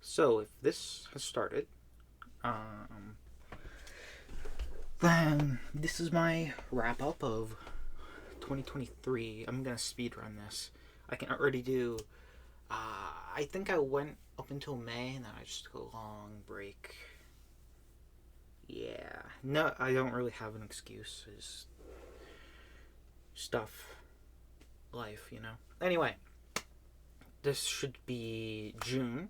So, if this has started, um, then this is my wrap up of 2023. I'm gonna speed run this. I can already do. I think I went up until May, and then I just took a long break. Yeah, no, I don't really have an excuse. It's stuff, life. Anyway, this should be June.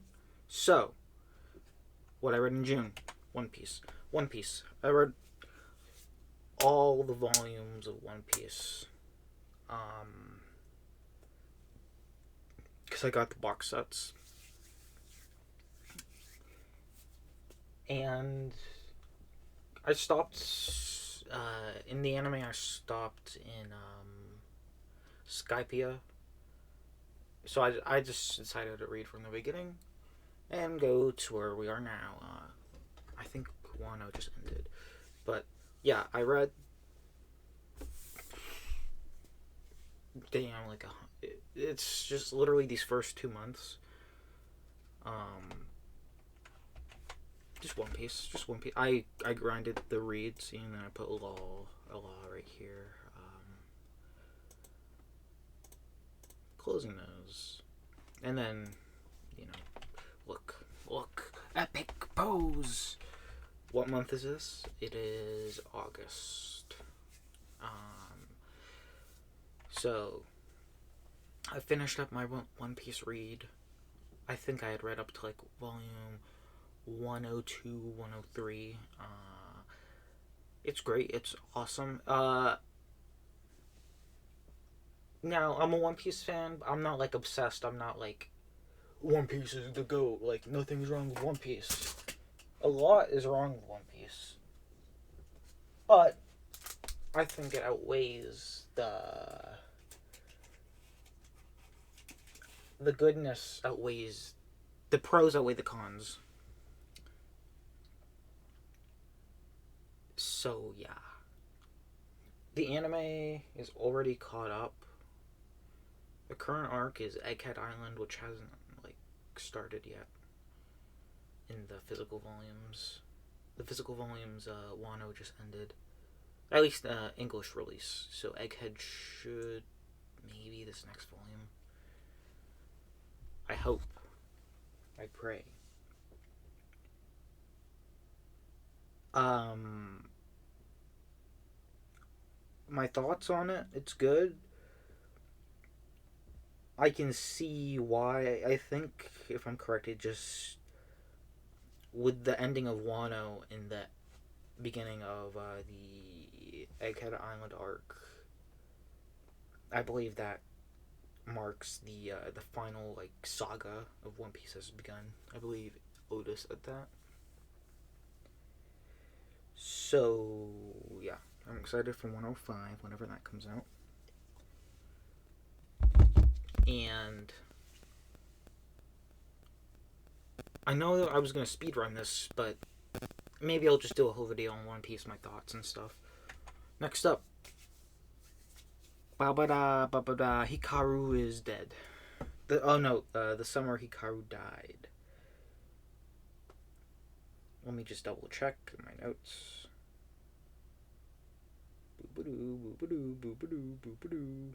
So, what I read in June: One Piece. One Piece. I read all the volumes of One Piece. Because I got the box sets. And I stopped, in the anime, I stopped in, Skypia. So I just decided to read from the beginning and go to where we are now. I think Wano just ended. But, yeah, I read, damn, it's just literally these first 2 months. Um, just One Piece. Just One Piece. I grinded the read scene and I put a law right here. Closing those. And then, you know, look. Epic pose! What month is this? It is August. So, I finished up my One Piece read. I think I had read up to like volume 102, 103. It's great. It's awesome. Now, I'm a One Piece fan. I'm not like obsessed. I'm not like One Piece is the GOAT. Like, nothing's wrong with One Piece. A lot is wrong with One Piece. But I think it outweighs the goodness outweighs the pros outweigh the cons. So yeah. The anime is already caught up. The current arc is Egghead Island, which hasn't like started yet in the physical volumes. The physical volumes, Wano just ended. At least English release. So Egghead should maybe this next volume. I hope. I pray. Um, my thoughts on it. It's good. I can see why. I think, if I'm correct, it just with the ending of Wano in the beginning of the Egghead Island arc, I believe that marks the final like saga of One Piece has begun. I believe Oda said that. So yeah, I'm excited for 105 whenever that comes out. And I know that I was gonna speedrun this, but maybe I'll just do a whole video on One Piece, my thoughts and stuff. Next up, Babada Hikaru is dead. The summer Hikaru died. Let me just double check my notes. Boop-a-doo, boop-a-doo, boop-a-doo, boop-a-doo.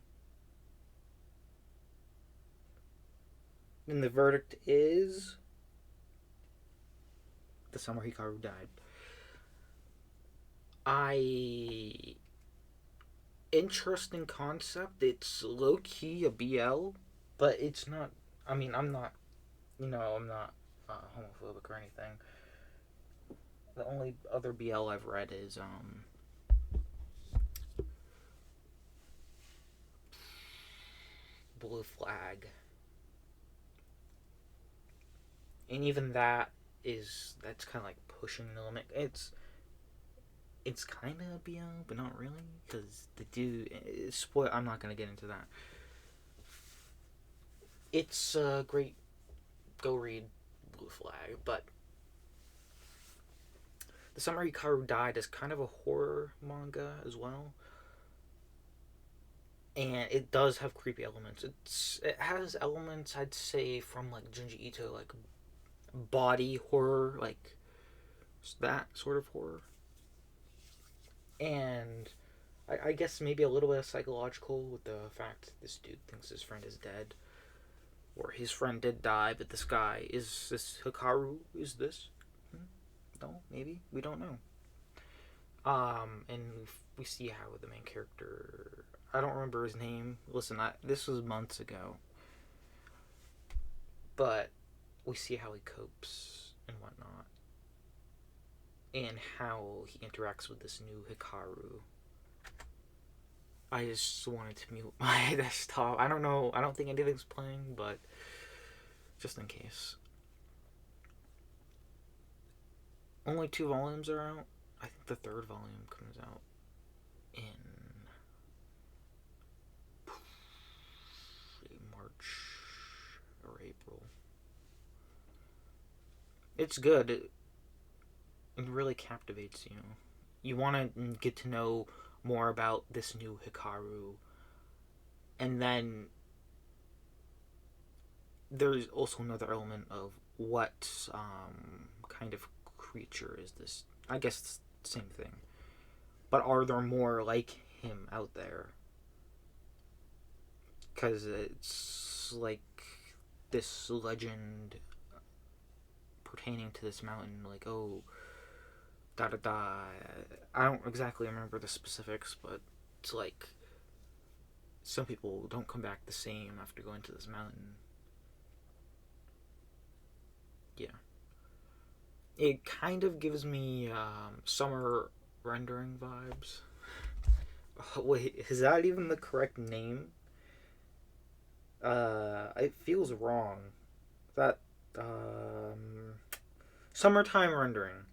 And the verdict is the summer Hikaru died. Interesting concept. It's low key a BL, but it's not. I mean, I'm not. I'm not homophobic or anything. The only other BL I've read is Blue Flag, and even that's kind of like pushing the limit. It's kind of a BL, but not really, because the dude. Spoil. I'm not gonna get into that. It's a great. Go read Blue Flag, but the Summer Hikaru Died is kind of a horror manga as well, and it does have creepy elements. It has elements I'd say from like Junji Ito, like body horror, like that sort of horror. And I guess maybe a little bit of psychological with the fact that this dude thinks his friend is dead. Or his friend did die, but this guy, is this Hikaru? Is this? No, maybe? We don't know. And we see how the main character, I don't remember his name. Listen, this was months ago. But we see how he copes and whatnot. And how he interacts with this new Hikaru. I just wanted to mute my desktop. I don't know. I don't think anything's playing, but just in case. Only 2 volumes are out. I think the 3rd volume comes out in March or April. It's good. It really captivates you. You want to get to know more about this new Hikaru. And then there's also another element of what kind of creature is this. I guess it's the same thing. But are there more like him out there? Because it's like this legend pertaining to this mountain, like, oh, da da da. I don't exactly remember the specifics, but it's like some people don't come back the same after going to this mountain. Yeah. It kind of gives me summer rendering vibes. Wait, is that even the correct name? It feels wrong. That, summertime rendering.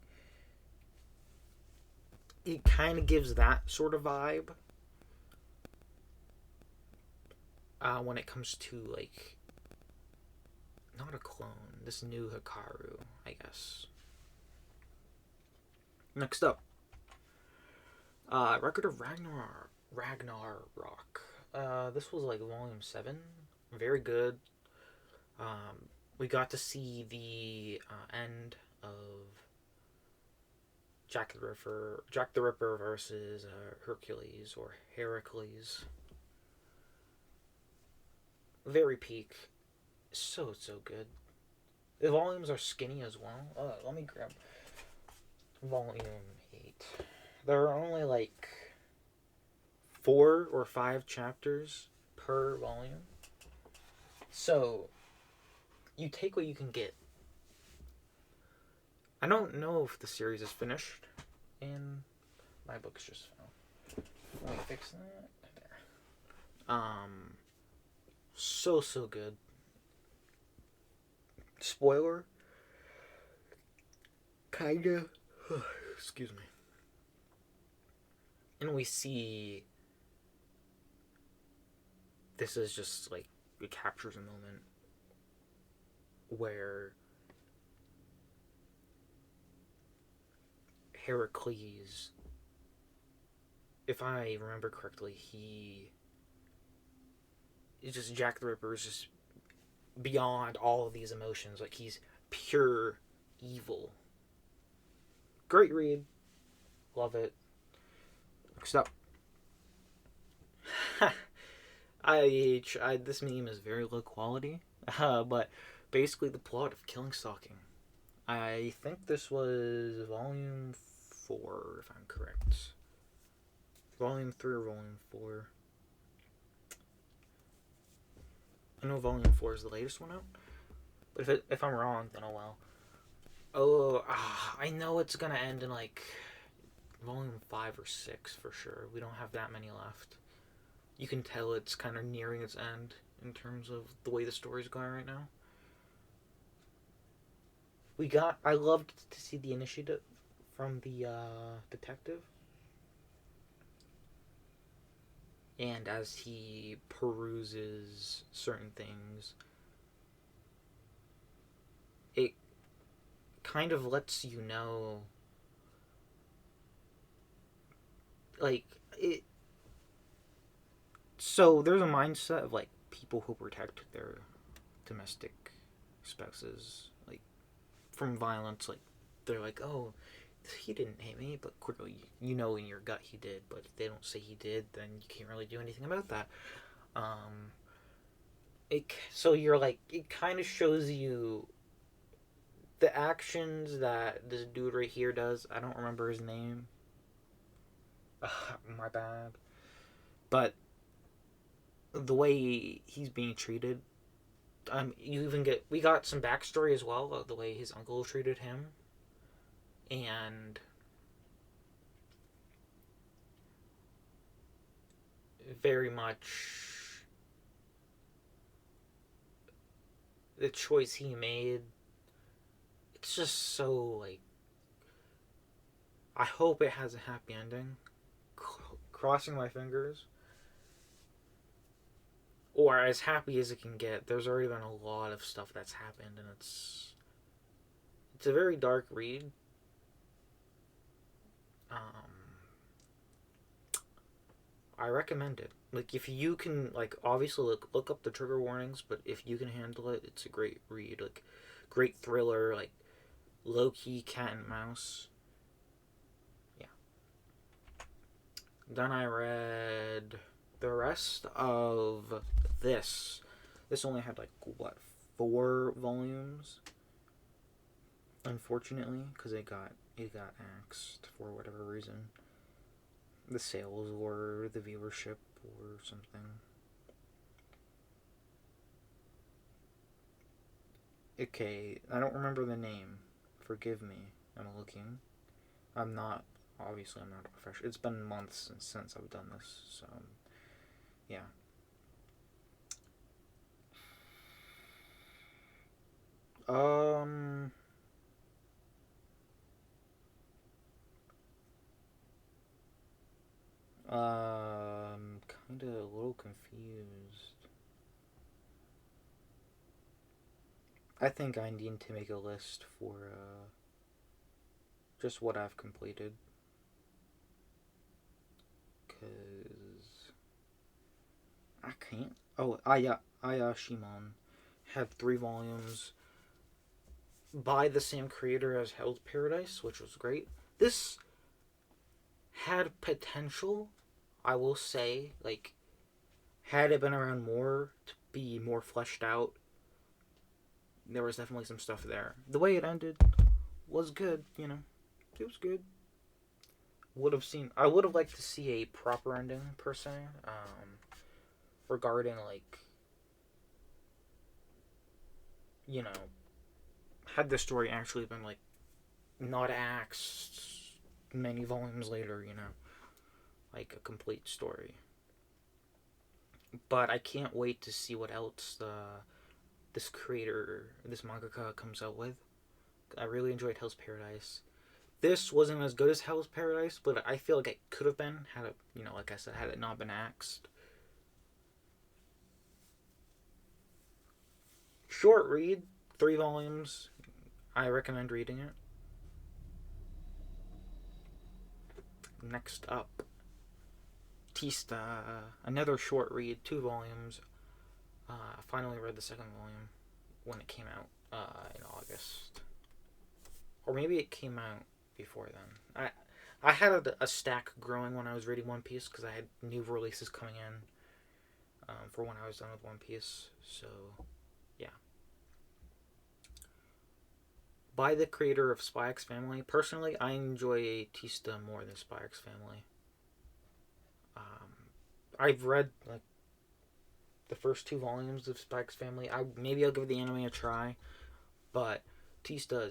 It kind of gives that sort of vibe. When it comes to, like, not a clone, this new Hikaru, I guess. Next up, Record of Ragnarok. This was like volume 7. Very good. We got to see the end of Jack the Ripper versus Hercules or Heracles. Very peak. So good. The volumes are skinny as well. Let me grab volume 8. There are only like 4 or 5 chapters per volume. So you take what you can get. I don't know if the series is finished, and my books just fell. Let me fix that. There. So good. Spoiler. Kinda. Excuse me. And we see. This is just like it captures a moment where Heracles, if I remember correctly, Jack the Ripper is just beyond all of these emotions. Like, he's pure evil. Great read. Love it. Next up. This meme is very low quality, but basically the plot of Killing Stalking. I think this was volume 4, if I'm correct. Volume 3 or volume 4. I know volume 4 is the latest one out, but if I'm wrong, then oh well. I know it's gonna end in like volume 5 or 6 for sure. We don't have that many left. You can tell it's kind of nearing its end in terms of the way the story's going right now. I loved to see the initiative from the detective. And as he peruses certain things, it kind of lets you know, like, so there's a mindset of, like, people who protect their domestic spouses, like, from violence. Like they're like, oh, he didn't hit me, but clearly you know in your gut he did. But if they don't say he did, then you can't really do anything about that. Um, so you're like, it kind of shows you the actions that this dude right here does. I don't remember his name. My bad. But the way he's being treated, you even we got some backstory as well of the way his uncle treated him, and very much the choice he made. It's just so like, I hope it has a happy ending. Crossing my fingers. Or as happy as it can get. There's already been a lot of stuff that's happened, and it's a very dark read. I recommend it. Like, if you can, like, obviously look up the trigger warnings, but if you can handle it, it's a great read. Like, great thriller, like low key cat and mouse. Yeah. Then I read the rest of this. This only had like what, 4 volumes. Unfortunately, because it got axed for whatever reason. The sales or the viewership or something. Okay, I don't remember the name. Forgive me. I'm looking. I'm not. Obviously, I'm not a professional. It's been months since I've done this, so yeah. Um. Kind of a little confused. I think I need to make a list for just what I've completed, cause I can't. Oh, Aya Shimon had 3 volumes by the same creator as Hell's Paradise, which was great. This had potential, I will say. Like, had it been around more to be more fleshed out, there was definitely some stuff there. The way it ended was good, you know. It was good. I would have liked to see a proper ending per se, regarding like, you know, had the story actually been like not axed many volumes later, you know, like a complete story. But I can't wait to see what else this creator, this mangaka comes out with. I really enjoyed Hell's Paradise. This wasn't as good as Hell's Paradise, but I feel like it could have been had it, you know, like I said, had it not been axed. Short read, 3 volumes. I recommend reading it. Next up, Tista, another short read, 2 volumes. I finally read the second volume when it came out in August, or maybe it came out before then. I had a stack growing when I was reading One Piece because I had new releases coming in for when I was done with One Piece. So, yeah. By the creator of Spy X Family. Personally, I enjoy Tista more than Spy X Family. I've read like the first 2 volumes of Spy X Family. Maybe I'll give the anime a try, but Tista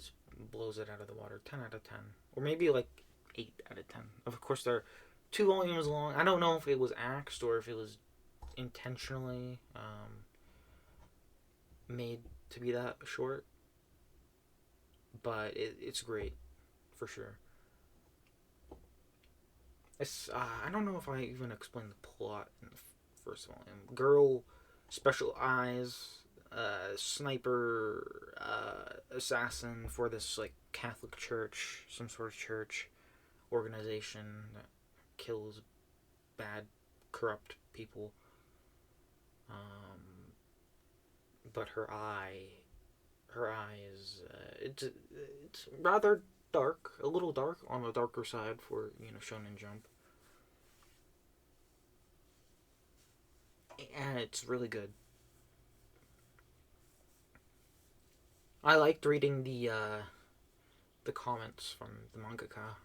blows it out of the water. 10 out of 10, or maybe like 8 out of 10. Of course, they're 2 volumes long. I don't know if it was axed or if it was intentionally made to be that short, but it's great for sure. I don't know if I even explained the plot in the first volume. Girl, special eyes, sniper, assassin for this like Catholic church, some sort of church organization that kills bad, corrupt people. But her her eyes. It's rather dark, a little dark on the darker side for Shonen Jump, and it's really good. I liked reading the comments from the mangaka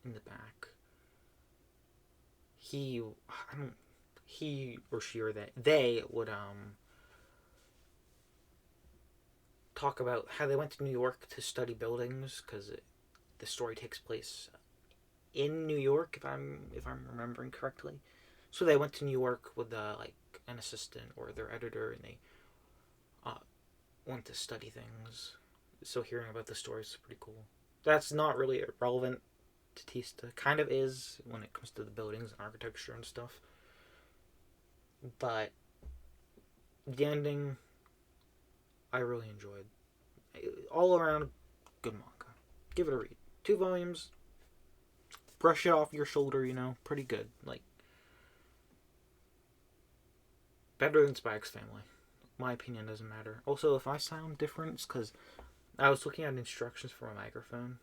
in the back. He, I don't, he or she or they would talk about how they went to New York to study buildings because the story takes place in New York if I'm remembering correctly. So they went to New York with like an assistant or their editor, and they uh, went to study things. So hearing about the story is pretty cool. That's not really relevant to Tista. Kind of is when it comes to the buildings and architecture and stuff. But the ending, I really enjoyed. All around, good manga. Give it a read. 2 volumes. Brush it off your shoulder, pretty good. Like, better than Spy X Family. My opinion doesn't matter. Also, if I sound different, it's because I was looking at instructions for a microphone.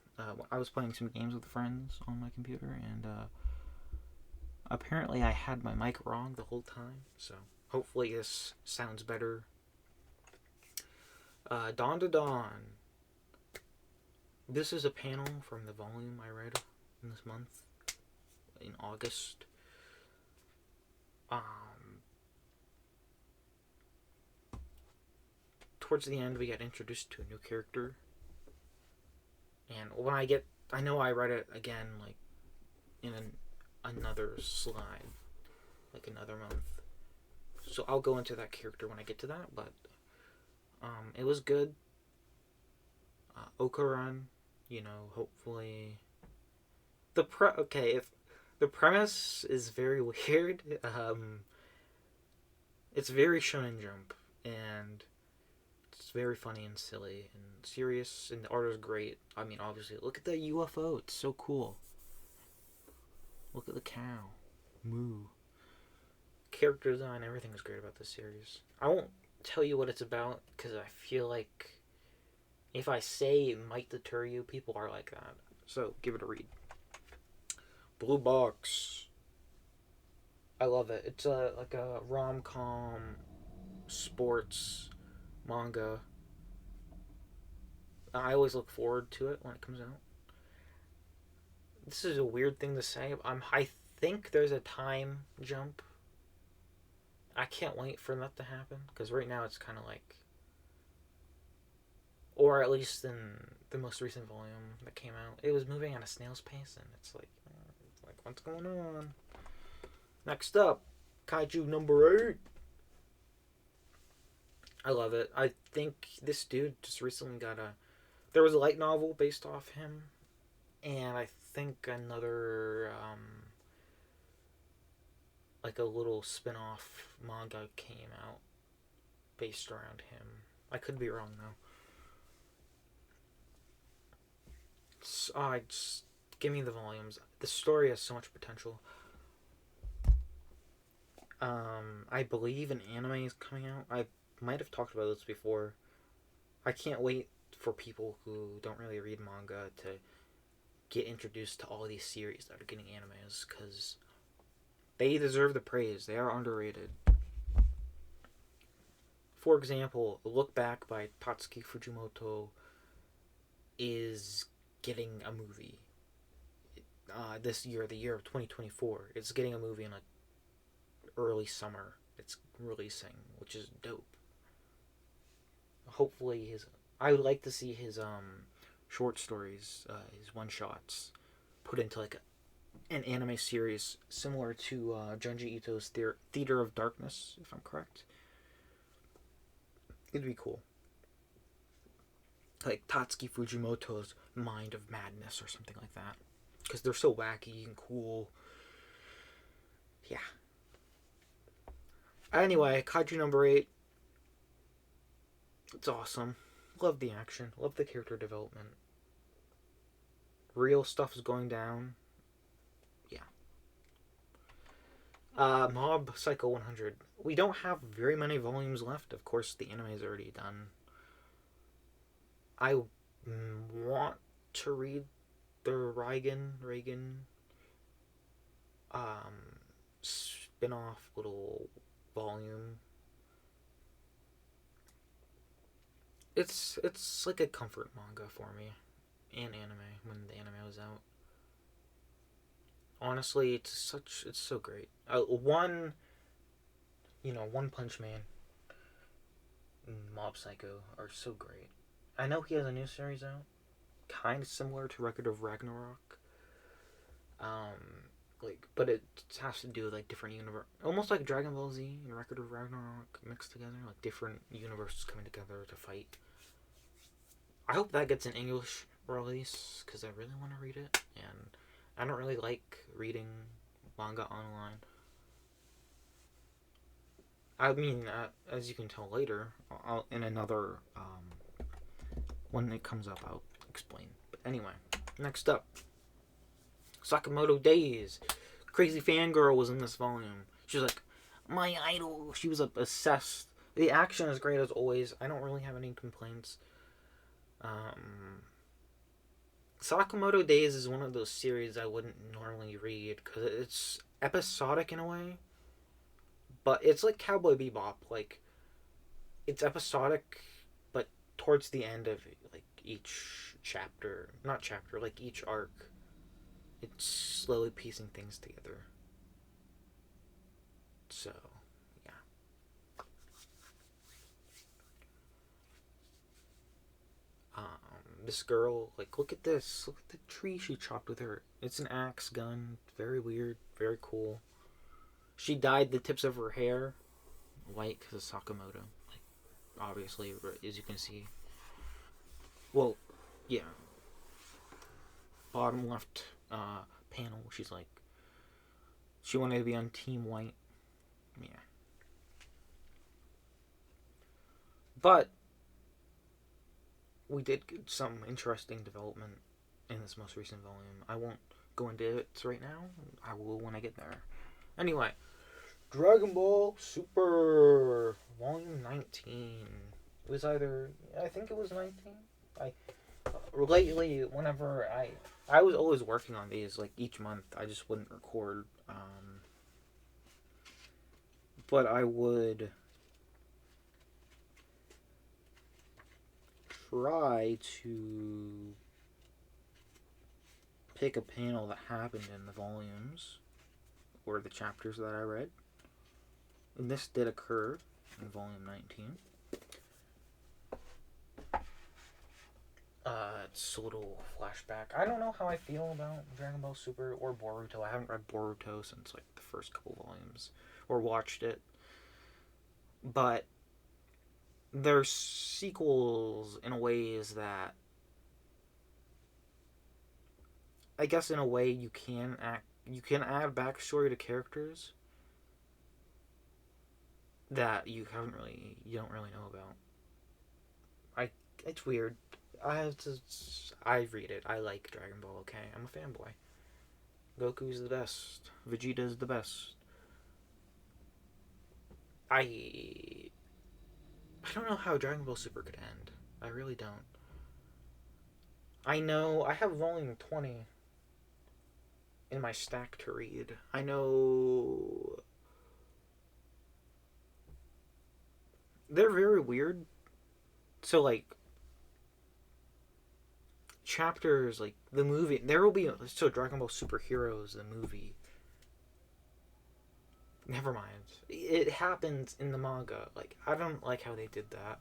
I was playing some games with friends on my computer, and apparently I had my mic wrong the whole time. So hopefully this sounds better. Dawn to Dawn. This is a panel from the volume I read in this month, in August. Towards the end, we get introduced to a new character, and I know I read it again, like in another slide, like another month. So I'll go into that character when I get to that, but it was good. Okaran, hopefully if the premise is very weird, it's very Shonen Jump, and it's very funny and silly and serious, and the art is great. I mean, obviously, look at the UFO. It's so cool. Look at the cow. Moo. Character design, everything is great about this series. I won't tell you what it's about because I feel like if I say it might deter you, people are like that. So give it a read. Blue Box. I love it. It's like a rom-com sports manga. I always look forward to it when it comes out. This is a weird thing to say. I think there's a time jump. I can't wait for that to happen because right now it's kind of like, or at least in the most recent volume that came out, it was moving at a snail's pace, and it's like what's going on? Next up, Kaiju number 8. I love it. I think this dude just recently there was a light novel based off him, and I think another like a little spin-off manga came out based around him. I could be wrong though. Just give me the volumes. The story has so much potential. I believe an anime is coming out. I might have talked about this before. I can't wait for people who don't really read manga to get introduced to all these series that are getting animes, because they deserve the praise. They are underrated. For example, Look Back by Tatsuki Fujimoto is getting a movie this year, the year of 2024. It's getting a movie in like early summer. It's releasing, which is dope. Hopefully I would like to see his short stories, his one shots, put into like an anime series similar to Junji Ito's Theater of Darkness, if I'm correct. It'd be cool. Like Tatsuki Fujimoto's Mind of Madness or something like that. Because they're so wacky and cool. Yeah. Anyway, Kaiju number 8. It's awesome. Love the action. Love the character development. Real stuff is going down. Yeah. Mob Psycho 100. We don't have very many volumes left. Of course, the anime is already done. I want to read the Reagan spin-off little volume. It's like a comfort manga for me, and anime when the anime was out. Honestly, it's so great. One Punch Man and Mob Psycho are so great. I know he has a new series out, kind of similar to Record of Ragnarok. But it has to do with like different universe, almost like Dragon Ball Z and Record of Ragnarok mixed together, like different universes coming together to fight. I hope that gets an English release because I really want to read it, and I don't really like reading manga online. I mean, as you can tell later, in another when it comes up, I'll explain. But anyway, next up, Sakamoto Days. Crazy fangirl was in this volume. She was like, my idol. She was obsessed. The action is great as always. I don't really have any complaints. Sakamoto Days is one of those series I wouldn't normally read because it's episodic in a way, but it's like Cowboy Bebop. Like, it's episodic, but towards the end of like each chapter, not chapter, like each arc, it's slowly piecing things together. So, yeah. This girl, like, look at this. Look at the tree she chopped with her. It's an axe gun. Very weird. Very cool. She dyed the tips of her hair white because of Sakamoto. Like, obviously, as you can see. Well, yeah. Bottom left panel, she's like, she wanted to be on Team White. Yeah. But we did get some interesting development in this most recent volume. I won't go into it right now. I will when I get there. Anyway, Dragon Ball Super Volume 19. It was I think it was 19. Lately, whenever I was always working on these, like each month, I just wouldn't record. But I would try to pick a panel that happened in the volumes or the chapters that I read. And this did occur in volume 19. It's a little flashback. I don't know how I feel about Dragon Ball Super or Boruto. I haven't read Boruto since like the first couple volumes or watched it. But they're sequels in ways that I guess in a way you can add backstory to characters that you don't really know about. It's weird. I read it. I like Dragon Ball. Okay, I'm a fanboy. Goku's the best. Vegeta's the best. I don't know how Dragon Ball Super could end. I really don't. I know I have volume 20 in my stack to read. I know they're very weird. So like chapters like the movie, there will be Dragon Ball Super Heroes the movie. Never mind. It happens in the manga. Like, I don't like how they did that.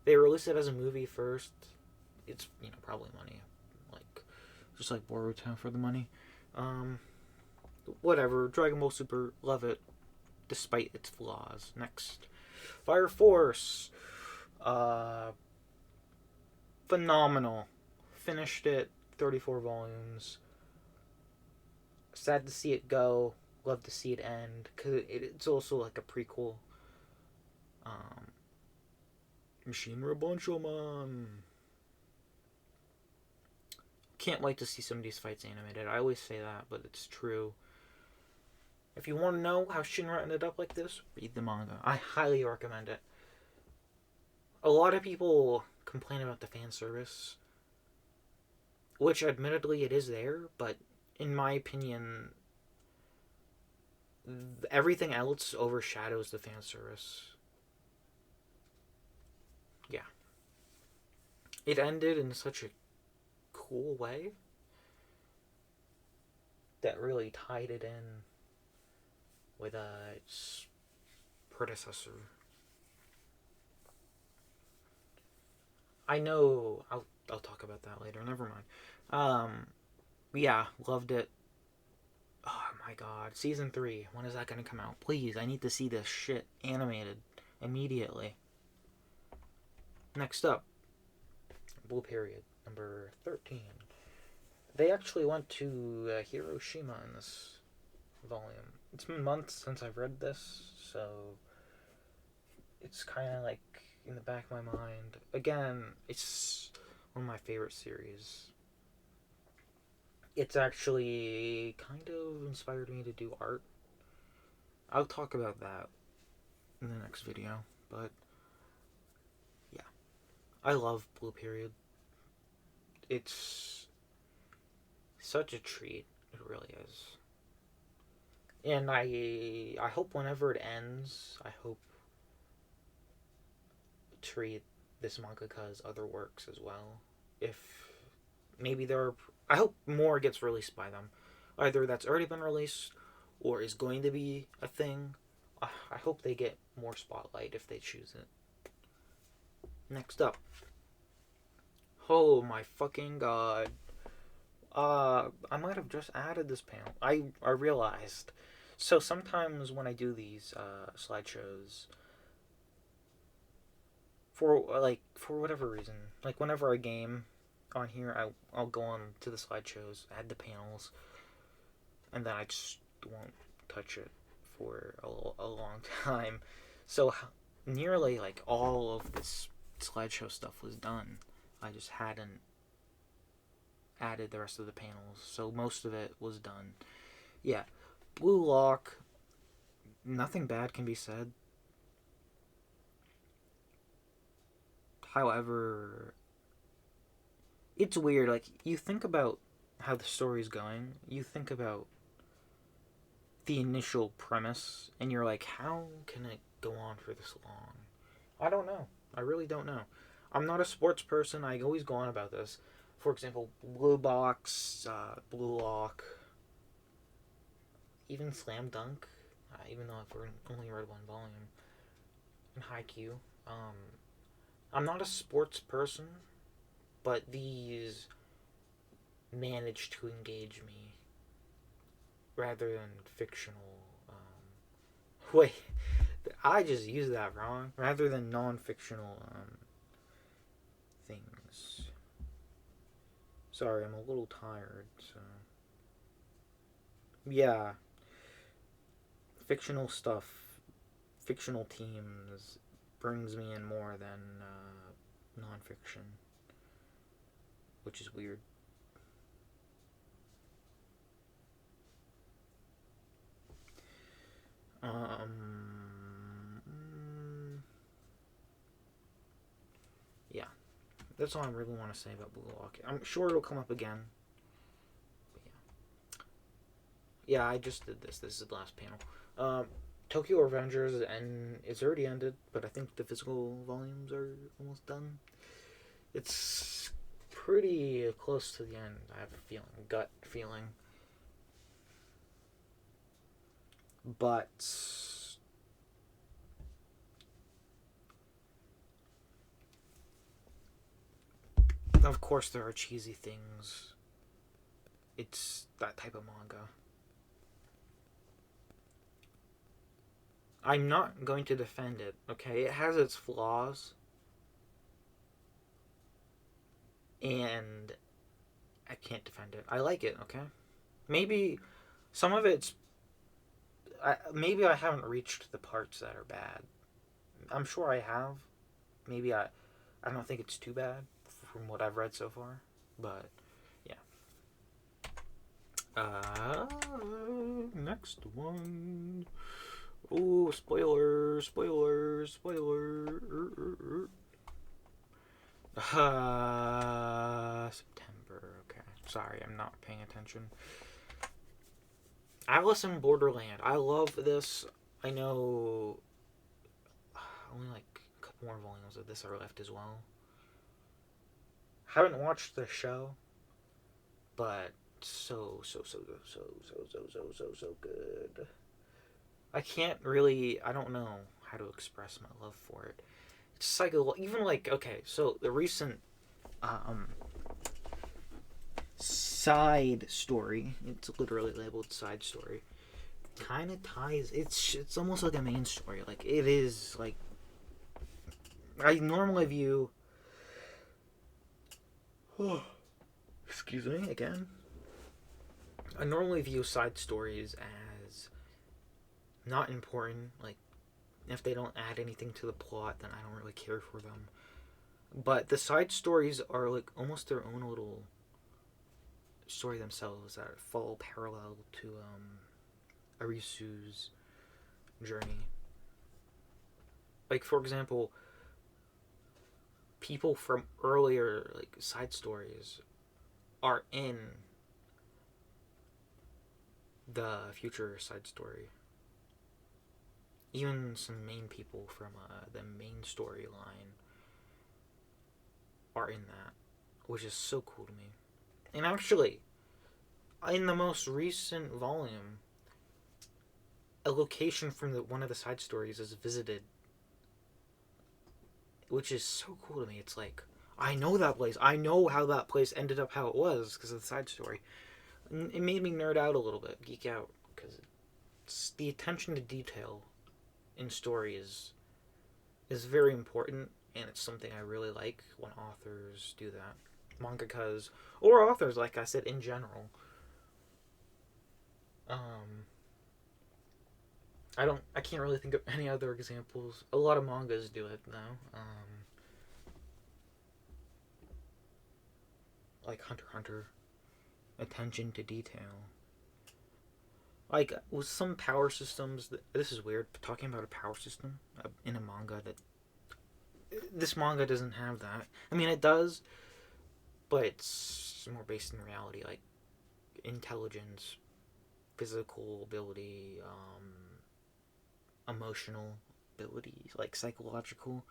They released it as a movie first. It's, probably money. Like, just like Boruto for the money. Whatever. Dragon Ball Super, love it. Despite its flaws. Next. Fire Force. Phenomenal. Finished it. 34 volumes. Sad to see it go. Love to see it end because it's also like a prequel. Machine Man. Can't wait to see some of these fights animated. I always say that, but it's true. If you want to know how Shinra ended up like this, read the manga. I highly recommend it. A lot of people complain about the fan service, which admittedly it is there, but in my opinion, everything else overshadows the fan service. Yeah. It ended in such a cool way that really tied it in with its predecessor. I know I'll talk about that later. Never mind. Yeah, loved it. Oh my god, season 3. When is that gonna come out? Please, I need to see this shit animated immediately. Next up, Blue Period, number 13. They actually went to Hiroshima in this volume. It's been months since I've read this, so it's kind of like in the back of my mind. Again, it's one of my favorite series. It's actually kind of inspired me to do art. I'll talk about that in the next video, but yeah. I love Blue Period. It's such a treat. It really is. And I hope whenever it ends, I hope to read this mangaka's other works as well. If maybe there are, I hope more gets released by them. Either that's already been released or is going to be a thing. I hope they get more spotlight if they choose it. Next up. Oh my fucking god. I might have just added this panel. I realized. So sometimes when I do these slideshows, for whatever reason, like whenever I game on here, I'll go on to the slideshows, add the panels, and then I just won't touch it for a long time. So nearly like all of this slideshow stuff was done. I just hadn't added the rest of the panels, so most of it was done. Yeah, Blue Lock, nothing bad can be said. However, it's weird. Like, you think about how the story's going, you think about the initial premise, and you're like, how can it go on for this long? I don't know. I really don't know. I'm not a sports person. I always go on about this. For example, Blue Box, Blue Lock, even Slam Dunk, even though I've only read one volume, and Haikyuu. I'm not a sports person, but these manage to engage me rather than fictional. Wait, I just used that wrong. Rather than non-fictional things. Sorry, I'm a little tired, so. Yeah. Fictional stuff, fictional teams brings me in more than non-fiction, which is weird. Yeah, that's all I really want to say about Blue Lock. I'm sure it'll come up again. But yeah, I just did this. This is the last panel. Tokyo Revengers, and it's already ended, but I think the physical volumes are almost done. It's pretty close to the end. I have a feeling, gut feeling. But of course there are cheesy things. It's that type of manga. I'm not going to defend it, okay? It has its flaws. And I can't defend it. I like it, okay? Maybe some of it's... maybe I haven't reached the parts that are bad. I'm sure I have. Maybe I don't think it's too bad from what I've read so far. But, yeah. Next one... Oh, spoiler. September. Okay. Sorry, I'm not paying attention. Alice in Borderland. I love this. I know only like a couple more volumes of this are left as well. Haven't watched the show, but so good. I can't really. I don't know how to express my love for it. It's like even like okay. So the recent um side story. It's literally labeled side story. Kind of ties. It's almost like a main story. Like it is like I normally view. Oh, excuse me again. I normally view side stories as not important. Like if they don't add anything to the plot, then I don't really care for them. But the side stories are like almost their own little story themselves that fall parallel to Arisu's journey. Like for example, people from earlier like side stories are in the future side story. Even some main people from the main storyline are in that, which is so cool to me. And actually, in the most recent volume, a location from one of the side stories is visited, which is so cool to me. It's like I know that place. I know how that place ended up how it was because of the side story. And it made me nerd out a little bit, geek out, because the attention to detail in story is very important, and it's something I really like when authors do that. Mangakas or authors, like I said, in general. Um, I can't really think of any other examples. A lot of mangas do it though. Like Hunter x Hunter, attention to detail. Like with some power systems, this is weird. But talking about a power system in a manga that this manga doesn't have that. I mean, it does, but it's more based in reality, like intelligence, physical ability, emotional abilities, like psychological,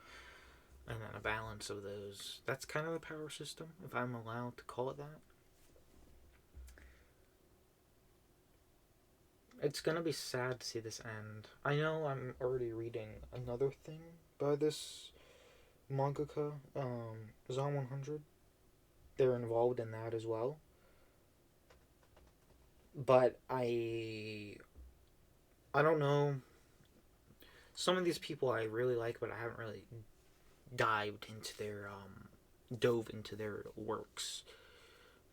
and then a balance of those. That's kind of the power system, if I'm allowed to call it that. It's gonna be sad to see this end. I know I'm already reading another thing by this mangaka, Zon 100. They're involved in that as well. But I don't know. Some of these people I really like, but I haven't really dove into their works.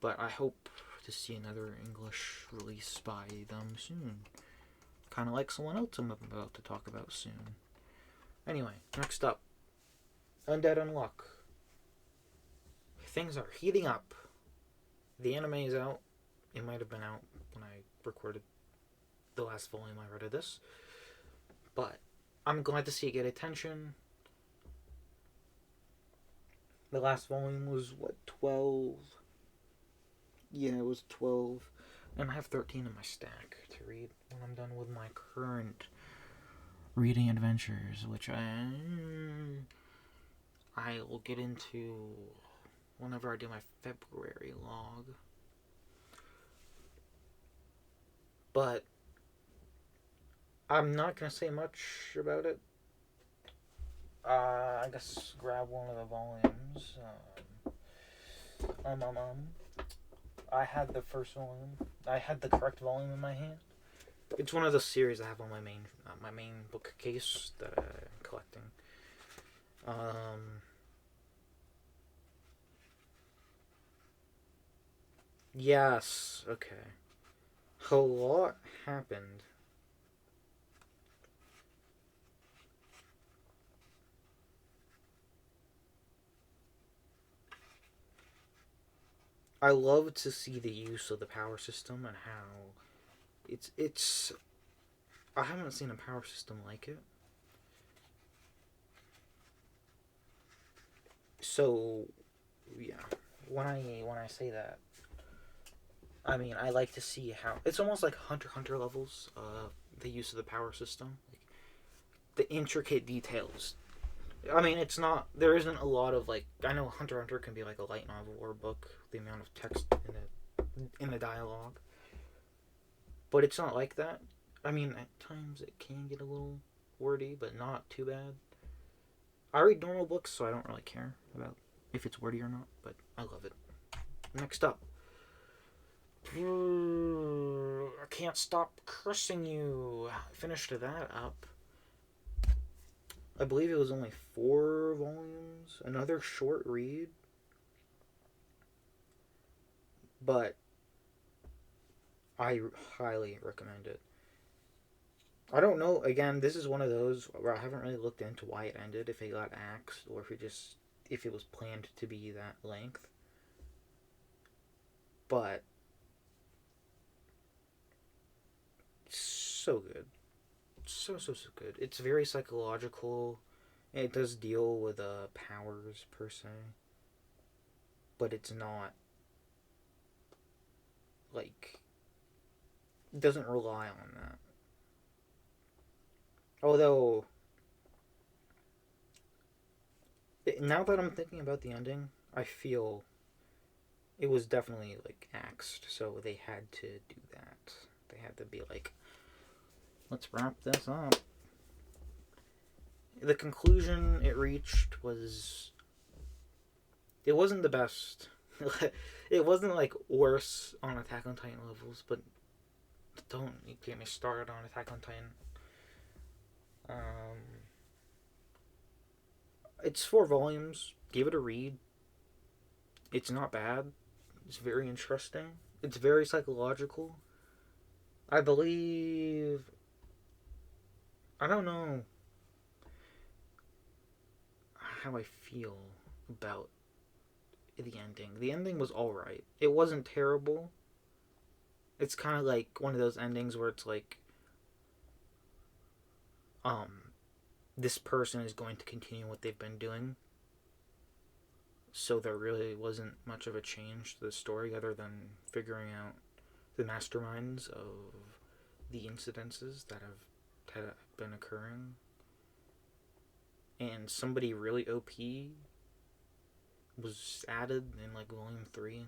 But I hope to see another English release by them soon. Kind of like someone else I'm about to talk about soon. Anyway, next up, Undead Unluck. Things are heating up. The anime is out. It might have been out when I recorded the last volume I read of this. But I'm glad to see it get attention. The last volume was, 12? Yeah, it was 12. And I have 13 in my stack to read when I'm done with my current reading adventures, which I will get into whenever I do my February log. But I'm not going to say much about it. I guess grab one of the volumes. I had the first volume. I had the correct volume in my hand. It's one of the series I have on my main bookcase that I'm collecting. Yes. Okay. A lot happened. I love to see the use of the power system and how it's I haven't seen a power system like it. So yeah. When I say that, I mean I like to see how it's almost like Hunter x Hunter levels. The use of the power system, like the intricate details. I mean, it's not. There isn't a lot of like. I know Hunter x Hunter can be like a light novel or a book. The amount of text in the dialogue, but it's not like that. I mean, at times it can get a little wordy, but not too bad. I read normal books, so I don't really care about if it's wordy or not, but I love it. Next up. I can't stop cursing you. I finished that up. I believe it was only 4 volumes. Another short read. But I highly recommend it. I don't know. Again, this is one of those where I haven't really looked into why it ended. If it got axed, or if it was planned to be that length. But so good, so good. It's very psychological. It does deal with powers per se, but it's not like it doesn't rely on that. Although now that I'm thinking about the ending, I feel it was definitely like axed, so they had to do that. They had to be like, let's wrap this up. The conclusion it reached was, it wasn't the best. It wasn't like worse on Attack on Titan levels, but don't get me started on Attack on Titan. It's 4 volumes. Give it a read. It's not bad. It's very interesting. It's very psychological. I believe. I don't know how I feel about the ending. The ending was alright. It wasn't terrible. It's kind of like one of those endings where it's like, this person is going to continue what they've been doing. So there really wasn't much of a change to the story other than figuring out the masterminds of the incidences that have been occurring. And somebody really OP was added in like volume 3.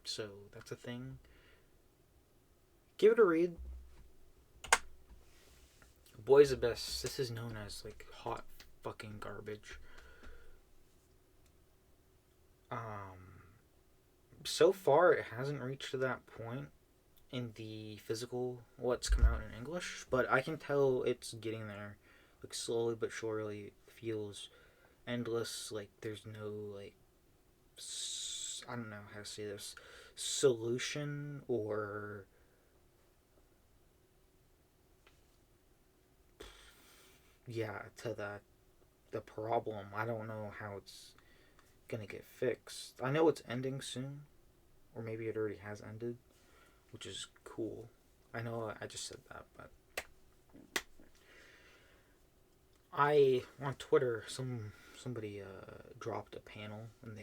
So that's a thing. Give it a read. Boys Abyss. This is known as like hot fucking garbage. So far it hasn't reached to that point in the physical what's come out in English, but I can tell it's getting there. Like slowly but surely it feels endless. Like there's no like I don't know how to say this, solution or to the problem. I don't know how it's gonna get fixed. I know it's ending soon, or maybe it already has ended, which is cool. I know I just said that, but on Twitter somebody dropped a panel and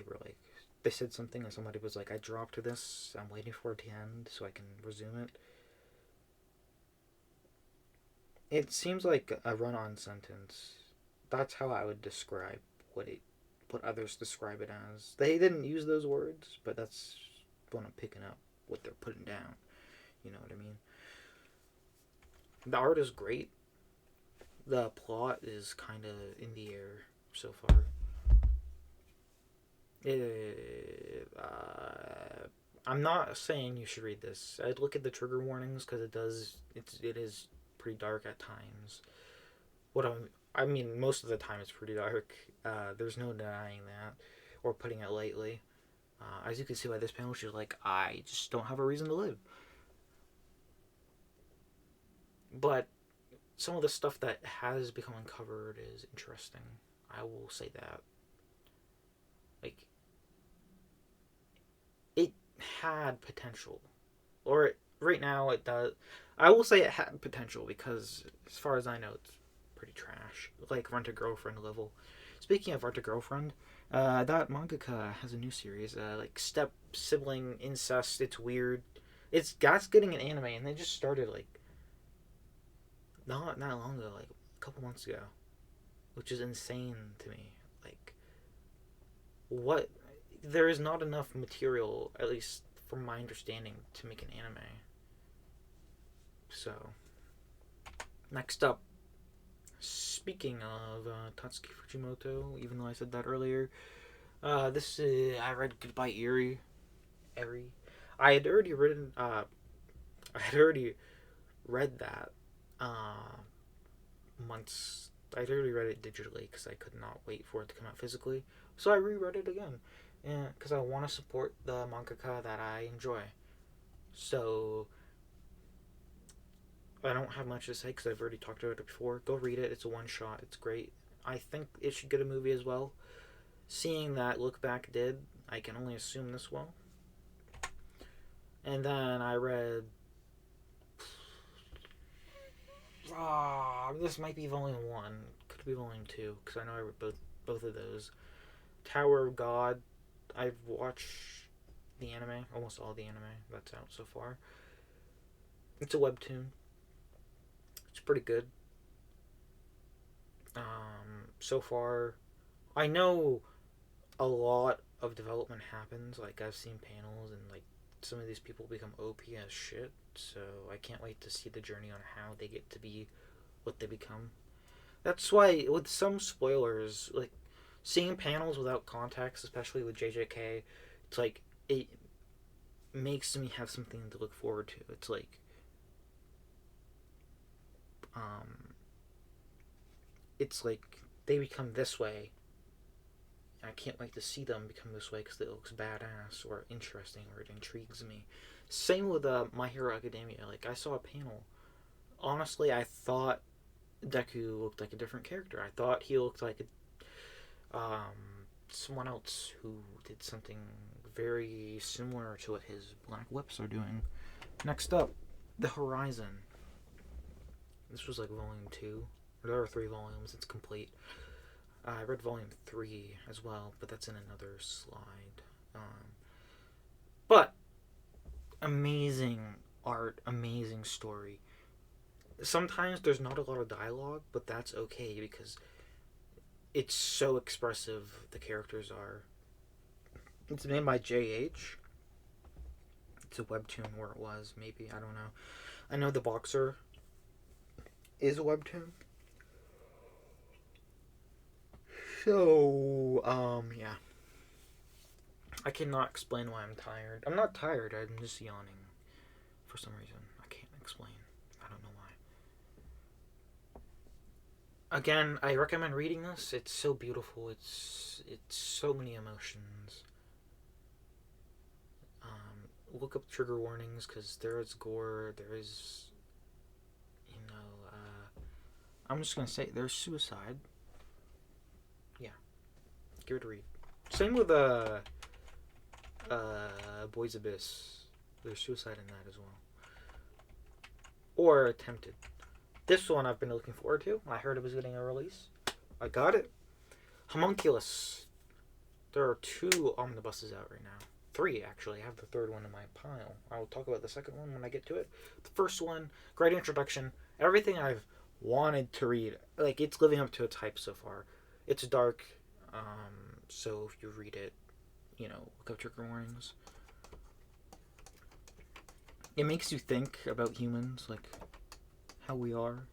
they said something and somebody was like, I dropped this, I'm waiting for it to end so I can resume it. It seems like a run-on sentence. That's how I would describe what others describe it as. They didn't use those words, but that's what I'm picking up, what they're putting down. You know what I mean? The art is great. The plot is kind of in the air so far. I'm not saying you should read this. I'd look at the trigger warnings because it is pretty dark at times. I mean, most of the time it's pretty dark. There's no denying that or putting it lightly. As you can see by this panel, she's like, I just don't have a reason to live. But some of the stuff that has become uncovered is interesting. I will say that. Like, it had potential. Right now it does. I will say it had potential because, as far as I know, it's pretty trash. Like Rent a Girlfriend level. Speaking of Rent a Girlfriend, That mangaka has a new series, like step sibling incest. It's weird. That's getting an anime, and they just started like not that long ago, like a couple months ago, which is insane to me. Like, what? There is not enough material, at least from my understanding, to make an anime. So, next up, speaking of Tatsuki Fujimoto, even though I said that earlier, I read Goodbye Eerie. Eri. I had already written. I had already read that months. I'd already read it digitally because I could not wait for it to come out physically. So I reread it again, because I want to support the mangaka that I enjoy. So I don't have much to say because I've already talked about it before. Go read it. It's a one shot. It's great. I think it should get a movie as well. Seeing that Look Back did, I can only assume this will. And then I read. This might be volume 1. Could be volume 2 because I know I read both of those. Tower of God. I've watched the anime, almost all the anime that's out so far. It's a webtoon. It's pretty good. So far, I know a lot of development happens. Like, I've seen panels and like some of these people become OP as shit. So I can't wait to see the journey on how they get to be what they become. That's why with some spoilers, like seeing panels without context, especially with JJK, it's like it makes me have something to look forward to. It's like it's like they become this way. I can't wait to see them become this way because it looks badass or interesting or it intrigues me. Same with My Hero Academia. Like, I saw a panel. Honestly, I thought Deku looked like a different character. I thought he looked like someone else who did something very similar to what his Black Whips are doing. Next up, The Horizon. This was like volume 2. There are 3 volumes. It's complete. I read volume 3 as well, but that's in another slide. But amazing art, amazing story. Sometimes there's not a lot of dialogue, but that's okay because it's so expressive, the characters are. It's made by JH. It's a webtoon, or it was, maybe, I don't know. I know The Boxer is a webtoon. So, yeah. I cannot explain why I'm tired. I'm not tired, I'm just yawning. For some reason. I can't explain. I don't know why. Again, I recommend reading this. It's so beautiful. It's so many emotions. Look up trigger warnings because there is gore. There is, I'm just gonna say there's suicide. Yeah, give it a read. Same with Boys Abyss. There's suicide in that as well, or attempted. This one I've been looking forward to. I heard it was getting a release. I got it. Homunculus. There are 2 omnibuses out right now. 3, actually. I have the 3rd one in my pile. I will talk about the 2nd one when I get to it. The first one, great introduction. Everything I've wanted to read. Like, it's living up to its hype so far. It's dark, so if you read it, look up trigger warnings. It makes you think about humans, like how we are.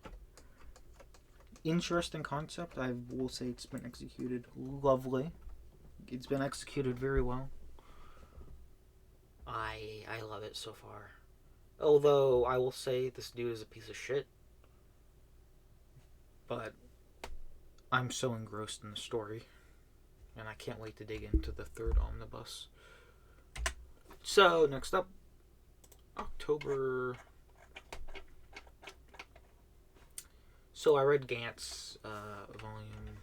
Interesting concept. I will say it's been executed lovely. It's been executed very well. I love it so far. Although I will say this dude is a piece of shit. But I'm so engrossed in the story. And I can't wait to dig into the 3rd omnibus. So, next up, October. So I read Gantz, volume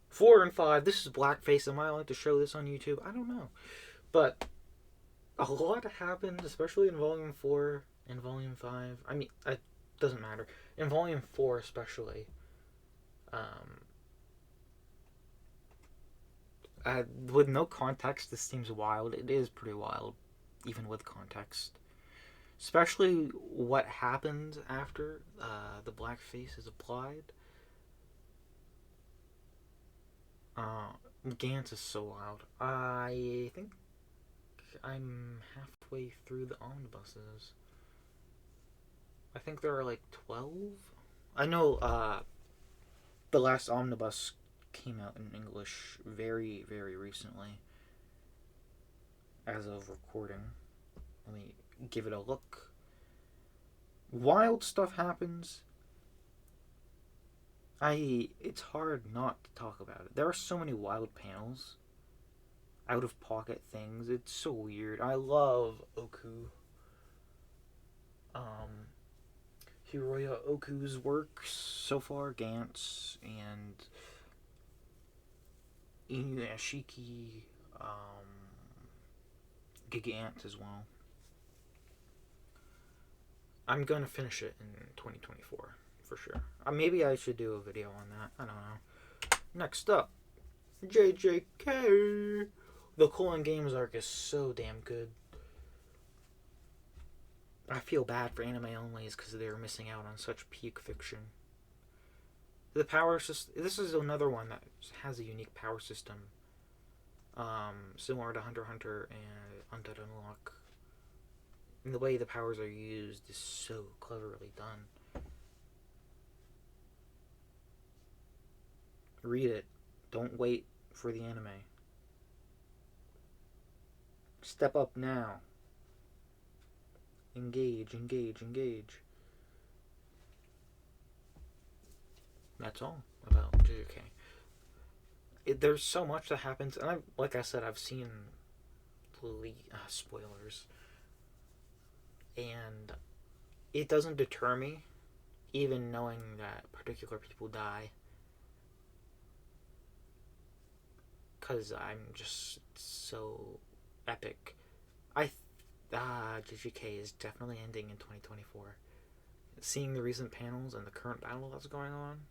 4 and 5. This is blackface. Am I allowed to show this on YouTube? I don't know. But a lot happened, especially in volume 4 and volume 5. I mean, it doesn't matter. In volume 4 especially, With no context, this seems wild. It is pretty wild, even with context. Especially what happens after the blackface is applied. Gantz is so wild. I think I'm halfway through the omnibuses. I think there are like 12. I know the last omnibus came out in English very, very recently. As of recording. Let me give it a look. Wild stuff happens. It's hard not to talk about it. There are so many wild panels. Out of pocket things. It's so weird. I love Oku. Hiroya Oku's works so far, Gantz and Inuyashiki, Gigant as well. I'm gonna finish it in 2024 for sure. Maybe I should do a video on that. I don't know. Next up, JJK. The Colon Games arc is so damn good. I feel bad for anime onlys because they're missing out on such peak fiction. The power system. This is another one that has a unique power system, similar to Hunter x Hunter and Undead Unlock. And the way the powers are used is so cleverly done. Read it. Don't wait for the anime. Step up now. Engage, engage, engage. That's all about JJK. There's so much that happens, and like I said, I've seen spoilers, and it doesn't deter me, even knowing that particular people die, because I'm just so epic. JJK is definitely ending in 2024. Seeing the recent panels and the current battle that's going on,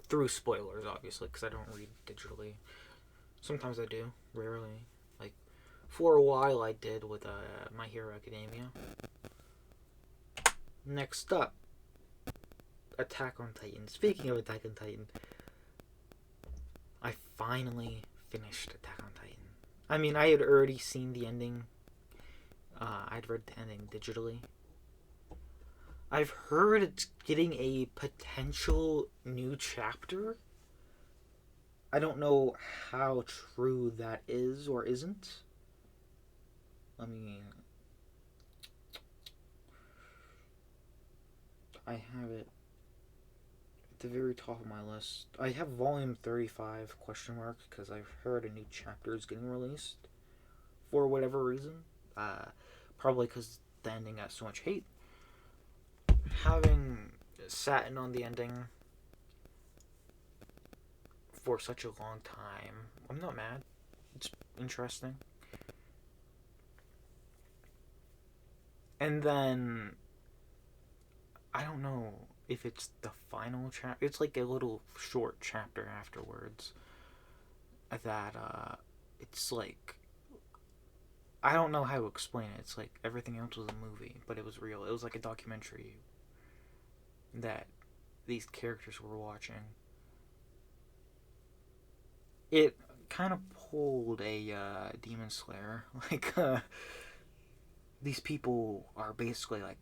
through spoilers, obviously, because I don't read digitally. Sometimes I do, rarely. Like, for a while I did with My Hero Academia. Next up, Attack on Titan. Speaking of Attack on Titan, I finally finished Attack on Titan. I mean, I had already seen the ending. I'd read the ending digitally. I've heard it's getting a potential new chapter. I don't know how true that is or isn't. I have it at the very top of my list. I have volume 35 question mark because I've heard a new chapter is getting released for whatever reason. Probably because the ending got so much hate. Having sat in on the ending for such a long time, I'm not mad. It's interesting. And then I don't know if it's the final chapter. It's like a little short chapter afterwards that it's like, I don't know how to explain it. It's like everything else was a movie, but it was real. It was like a documentary that these characters were watching. It kind of pulled a Demon Slayer. Like, these people are basically like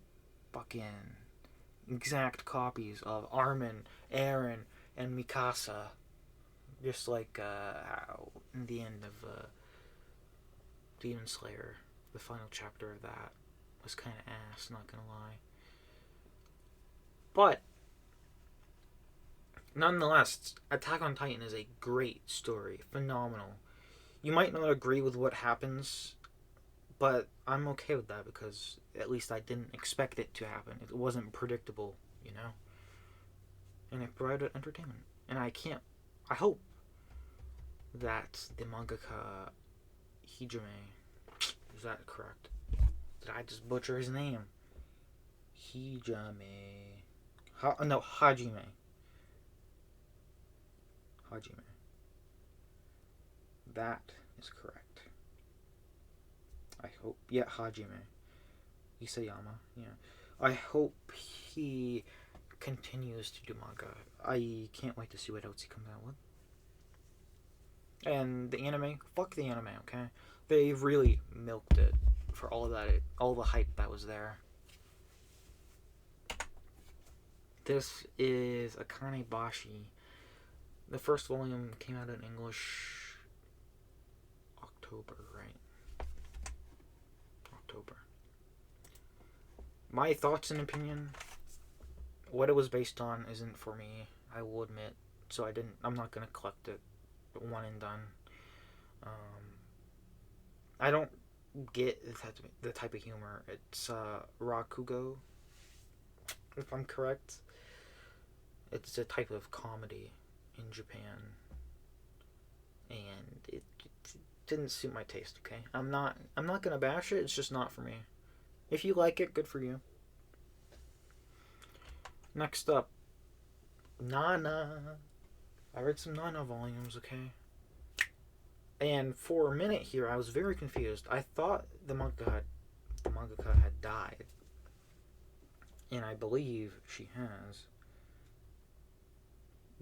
fucking exact copies of Armin, Eren, and Mikasa. Just like how in the end of Demon Slayer, the final chapter of that was kind of ass, not gonna lie. But nonetheless, Attack on Titan is a great story, phenomenal. You might not agree with what happens, but I'm okay with that because at least I didn't expect it to happen. It wasn't predictable, you know? And it provided entertainment. And I hope that the mangaka Hijime, is that correct? Did I just butcher his name? Hijime. Hajime. That is correct. I hope. Yeah, Hajime. Isayama. Yeah. I hope he continues to do manga. I can't wait to see what else he comes out with. And the anime, fuck the anime, okay? They really milked it for all of that, all the hype that was there. This is Akane Bashi. The first volume came out in English October, right? October. My thoughts and opinion, what it was based on isn't for me, I will admit. So I'm not gonna collect it one and done. I don't get the type of humor. It's rakugo, if I'm correct. It's a type of comedy in Japan, and it didn't suit my taste. Okay, I'm not gonna bash it. It's just not for me. If you like it, good for you. Next up, Nana. I read some Nana volumes. Okay. And for a minute here, I was very confused. I thought the mangaka had died, and I believe she has.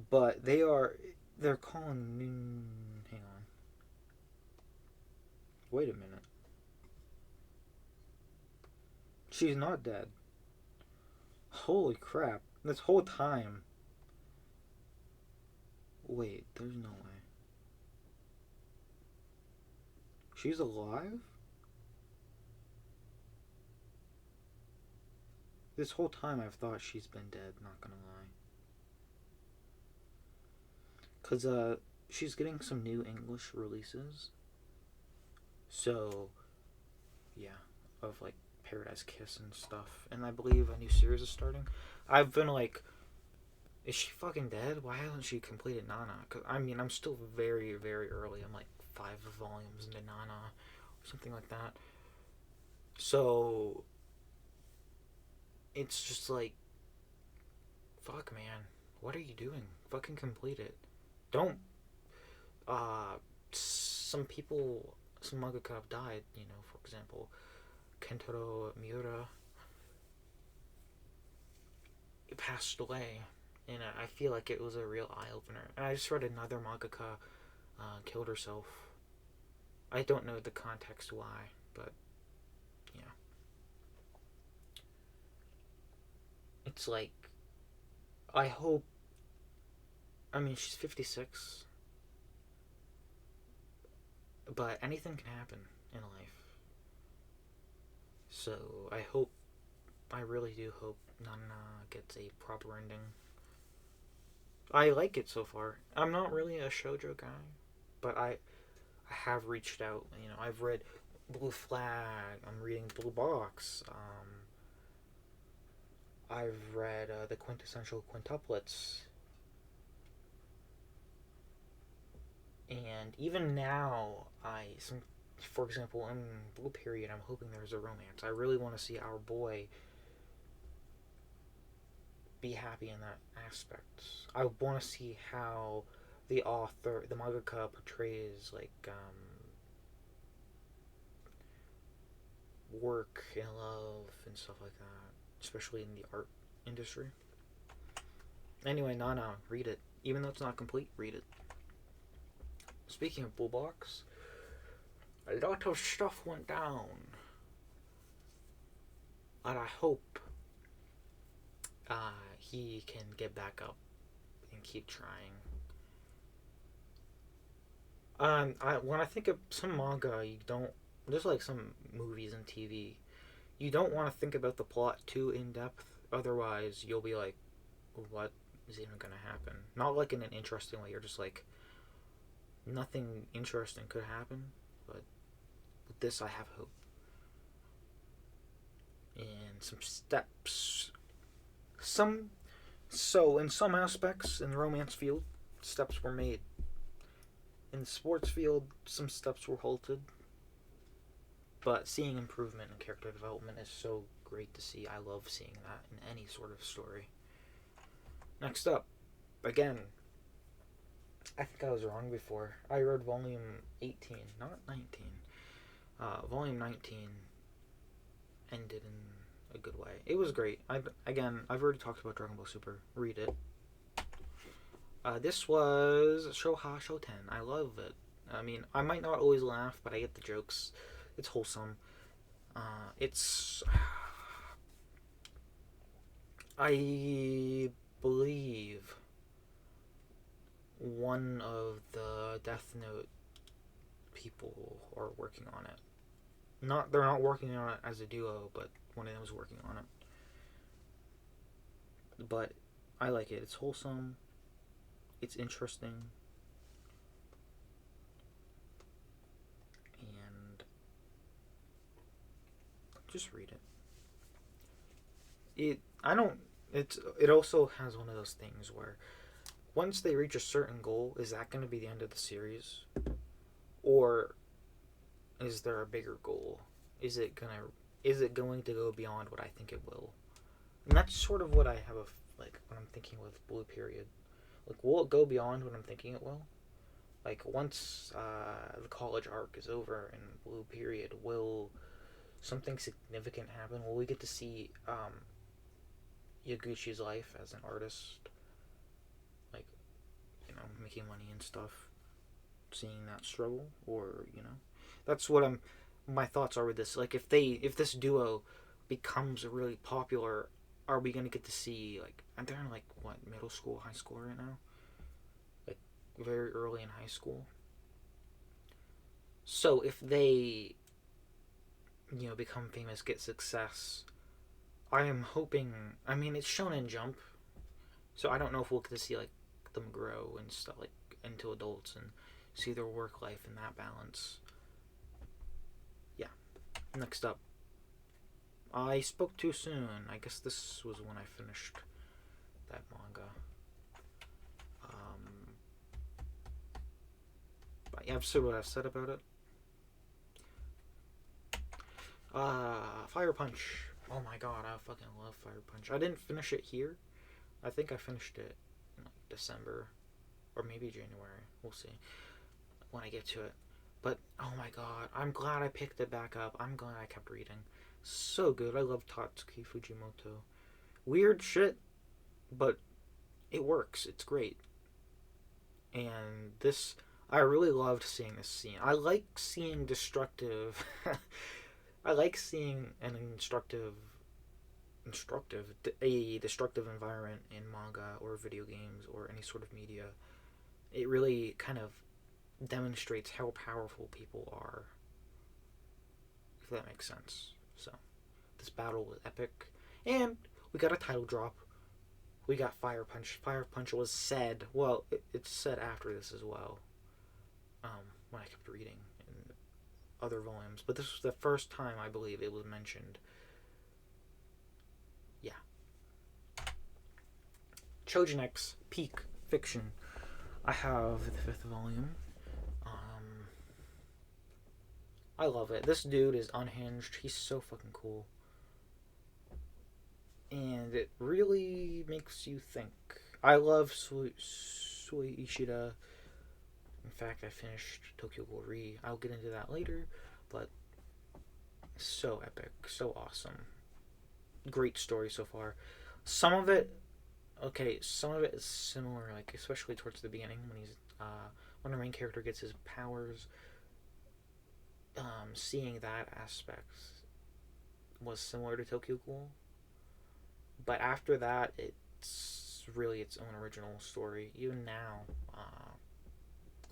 But they're calling. Hang on. Wait a minute. She's not dead. Holy crap! This whole time. Wait, there's no way. She's alive? This whole time I've thought she's been dead, not gonna lie. Cause she's getting some new English releases. So yeah, of like Paradise Kiss and stuff. And I believe a new series is starting. I've been like, is she fucking dead? Why hasn't she completed Nana? Cause I mean I'm still very, very early. I'm like 5 volumes into Nana or something like that. So it's just like, fuck, man, what are you doing? Fucking complete it. Don't. Some people, some mangaka have died. You know, for example, Kentaro Miura. He passed away, and I feel like it was a real eye opener. And I just read another mangaka killed herself. I don't know the context why, but yeah. It's like, I hope. I mean, she's 56, but anything can happen in life. So I really do hope Nana gets a proper ending. I like it so far. I'm not really a shoujo guy, but I have reached out. You know, I've read Blue Flag. I'm reading Blue Box. I've read the Quintessential Quintuplets. And even now, for example, in Blue Period, I'm hoping there's a romance. I really want to see our boy be happy in that aspect. I want to see how the mangaka portrays like work and love and stuff like that, especially in the art industry. Anyway, Nana, read it. Even though it's not complete, read it. Speaking of Blue Box, a lot of stuff went down. And I hope he can get back up and keep trying. When I think of some manga, you don't. There's like some movies and TV. You don't want to think about the plot too in depth. Otherwise, you'll be like, what is even going to happen? Not like in an interesting way. You're just like, nothing interesting could happen. But with this, I have hope. And some steps. So, in some aspects, in the romance field, steps were made. In the sports field, some steps were halted. But seeing improvement in character development is so great to see. I love seeing that in any sort of story. Next up, again, I think I was wrong before. I read volume 18, not 19. Volume 19 ended in a good way. It was great. I've already talked about Dragon Ball Super. Read it. This was Shoha Shoten. I love it. I mean, I might not always laugh, but I get the jokes. It's wholesome. It's. I believe one of the Death Note people are working on it. They're not working on it as a duo, but one of them is working on it. But I like it. It's wholesome. It's interesting. And just read it. It also has one of those things where once they reach a certain goal, is that going to be the end of the series? Or is there a bigger goal? Is it going to go beyond what I think it will? And that's sort of what I have what I'm thinking with Blue Period. Like, will it go beyond what I'm thinking it will? Like, once the college arc is over in Blue Period, will something significant happen? Will we get to see Yaguchi's life as an artist? Like, making money and stuff, seeing that struggle? Or, that's what my thoughts are with this. Like, if this duo becomes really popular, are we gonna get to see, like, they're in, like, what, middle school, high school right now? Like, very early in high school. So if they, become famous, get success, I am hoping, I mean, it's Shonen Jump, so I don't know if we'll get to see, like, them grow and stuff, like, into adults and see their work life and that balance. Yeah. Next up. I spoke too soon. I guess this was when I finished that manga. But yeah, I've said what I've said about it. Fire Punch. Oh my god, I fucking love Fire Punch. I didn't finish it here. I think I finished it in like December or maybe January. We'll see when I get to it. But oh my god, I'm glad I picked it back up. I'm glad I kept reading. So good. I love Tatsuki Fujimoto. Weird shit, but it works. It's great. And I really loved seeing this scene. I like seeing destructive. I like seeing an a destructive environment in manga or video games or any sort of media. It really kind of demonstrates how powerful people are, if that makes sense. So, this battle was epic, and we got a title drop. We got Fire Punch. Fire Punch was said. Well, it's said after this as well. When I kept reading in other volumes, but this was the first time I believe it was mentioned. Yeah. Chojin X Peak Fiction. I have the 5th volume. I love it. This dude is unhinged. He's so fucking cool. And it really makes you think. I love Sui Ishida. In fact, I finished Tokyo Ghoul Re. I'll get into that later, but so epic, so awesome. Great story so far. Some of it is similar, like especially towards the beginning when the main character gets his powers. Seeing that aspect was similar to Tokyo Ghoul, but after that, it's really its own original story. Even now,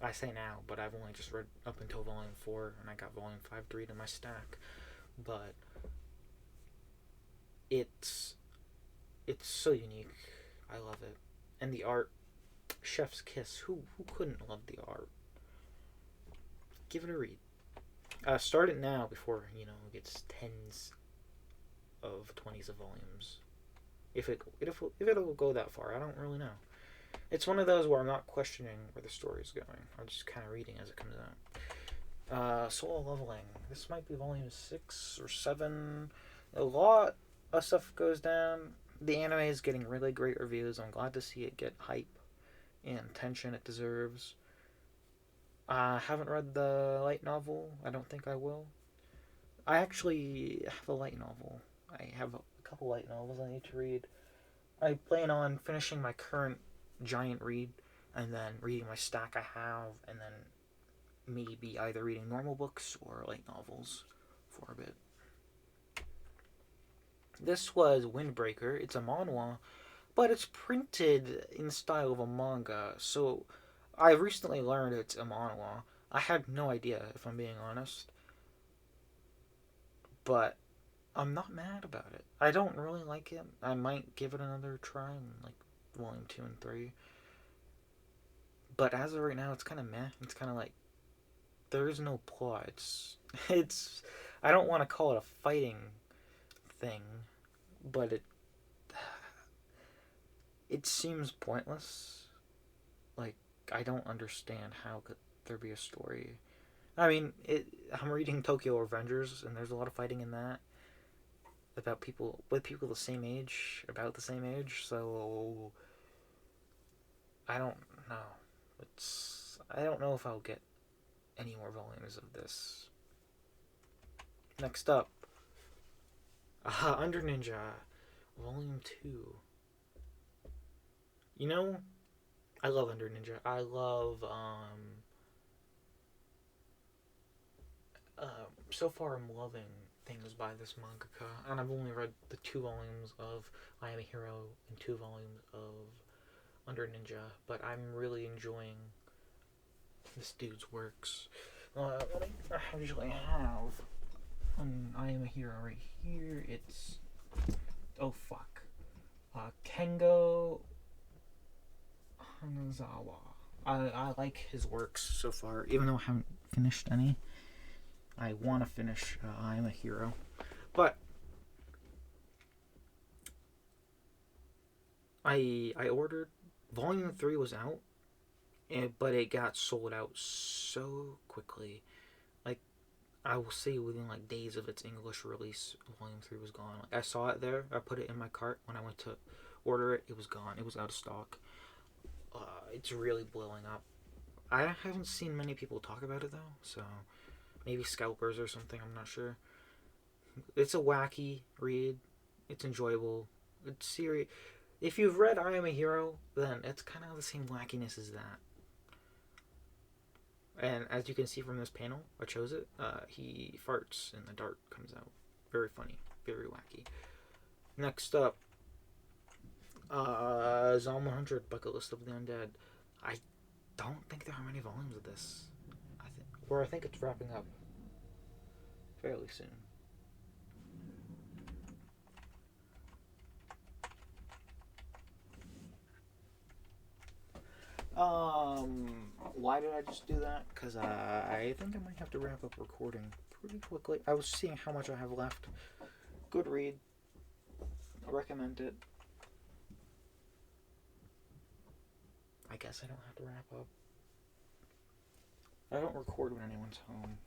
I say now, but I've only just read up until volume 4, and I got volume 5 to read in my stack. But it's so unique. I love it, and the art, Chef's Kiss. Who couldn't love the art? Give it a read. Start it now before it gets tens of 20s of volumes. If it'll go that far, I don't really know. It's one of those where I'm not questioning where the story's going. I'm just kind of reading as it comes out. Solo Leveling. This might be volume 6 or 7. A lot of stuff goes down. The anime is getting really great reviews. I'm glad to see it get hype. and attention it deserves. I haven't read the light novel. I don't think I will. I actually have a light novel. I have a couple light novels I need to read. I plan on finishing my current giant read and then reading my stack I have, and then maybe either reading normal books or light novels for a bit. This was Windbreaker. It's a manhwa, but it's printed in the style of a manga, so I recently learned it's a manhwa. I had no idea, if I'm being honest, but I'm not mad about it. I don't really like it. I might give it another try in like volume 2 and 3. But as of right now, it's kind of meh. It's kind of like there is no plot. It's I don't want to call it a fighting thing, but it seems pointless. Like I don't understand how could there be a story. I mean, I'm reading Tokyo Revengers, and there's a lot of fighting in that about people with people the same age, about the same age. So I don't know. I don't know if I'll get any more volumes of this. Next up, Under Ninja, Volume 2. You know, I love Under Ninja. I love, so far I'm loving things by this mangaka, and I've only read the 2 volumes of I Am a Hero and 2 volumes of Under Ninja, but I'm really enjoying this dude's works. I usually have I Am a Hero right here. It's Kengo Hanazawa. I like his works so far, even though I haven't finished any. I want to finish I Am a Hero, but I ordered Volume 3 was out, but it got sold out so quickly. Like I will say within like days of its English release, Volume 3 was gone. Like, I saw it there. I put it in my cart. When I went to order it, it was gone. It was out of stock. It's really blowing up. I haven't seen many people talk about it though, so maybe scalpers or something. I'm not sure. It's a wacky read. It's enjoyable. It's serious. If you've read I Am a Hero, then it's kind of the same wackiness as that. And as you can see from this panel, I chose it. He farts and the dart comes out. Very funny. Very wacky. Next up, Zom 100, Bucket List of the Undead. I don't think there are many volumes of this. I think it's wrapping up fairly soon. Why did I just do that? Because I think I might have to wrap up recording pretty quickly. I was seeing how much I have left. Good read. I recommend it. I guess I don't have to wrap up. I don't record when anyone's home,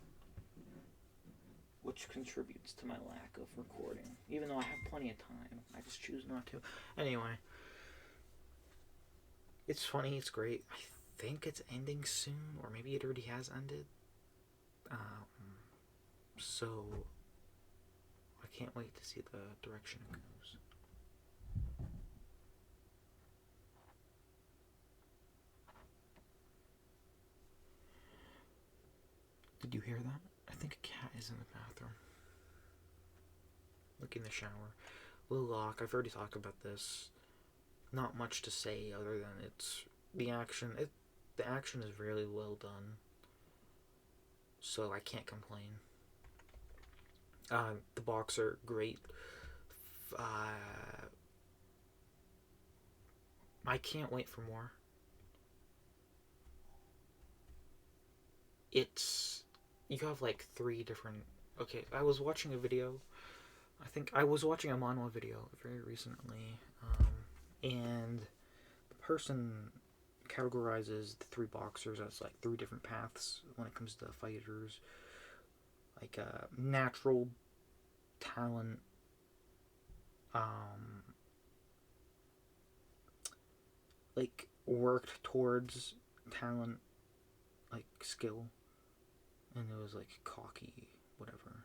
which contributes to my lack of recording. Even though I have plenty of time, I just choose not to. Anyway, it's funny, it's great. I think it's ending soon, or maybe it already has ended. So I can't wait to see the direction it goes. Did you hear that? I think a cat is in the bathroom. Look in the shower. Lilac, I've already talked about this. Not much to say other than it's the action. The action is really well done, so I can't complain. The books are great. I can't wait for more. You have like 3 different. Okay, I was watching a video. I think I was watching a manhwa video very recently, and the person categorizes the 3 boxers as like 3 different paths when it comes to fighters, like natural talent, like worked towards talent, like skill, and it was like cocky, whatever.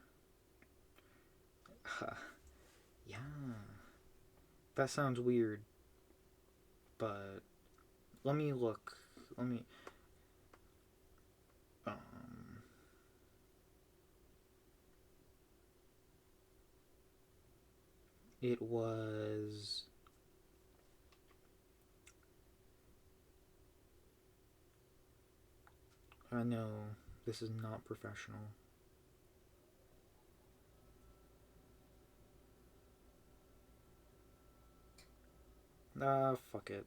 Yeah, that sounds weird, but let me look. Let me. It was. I know this is not professional. Fuck it.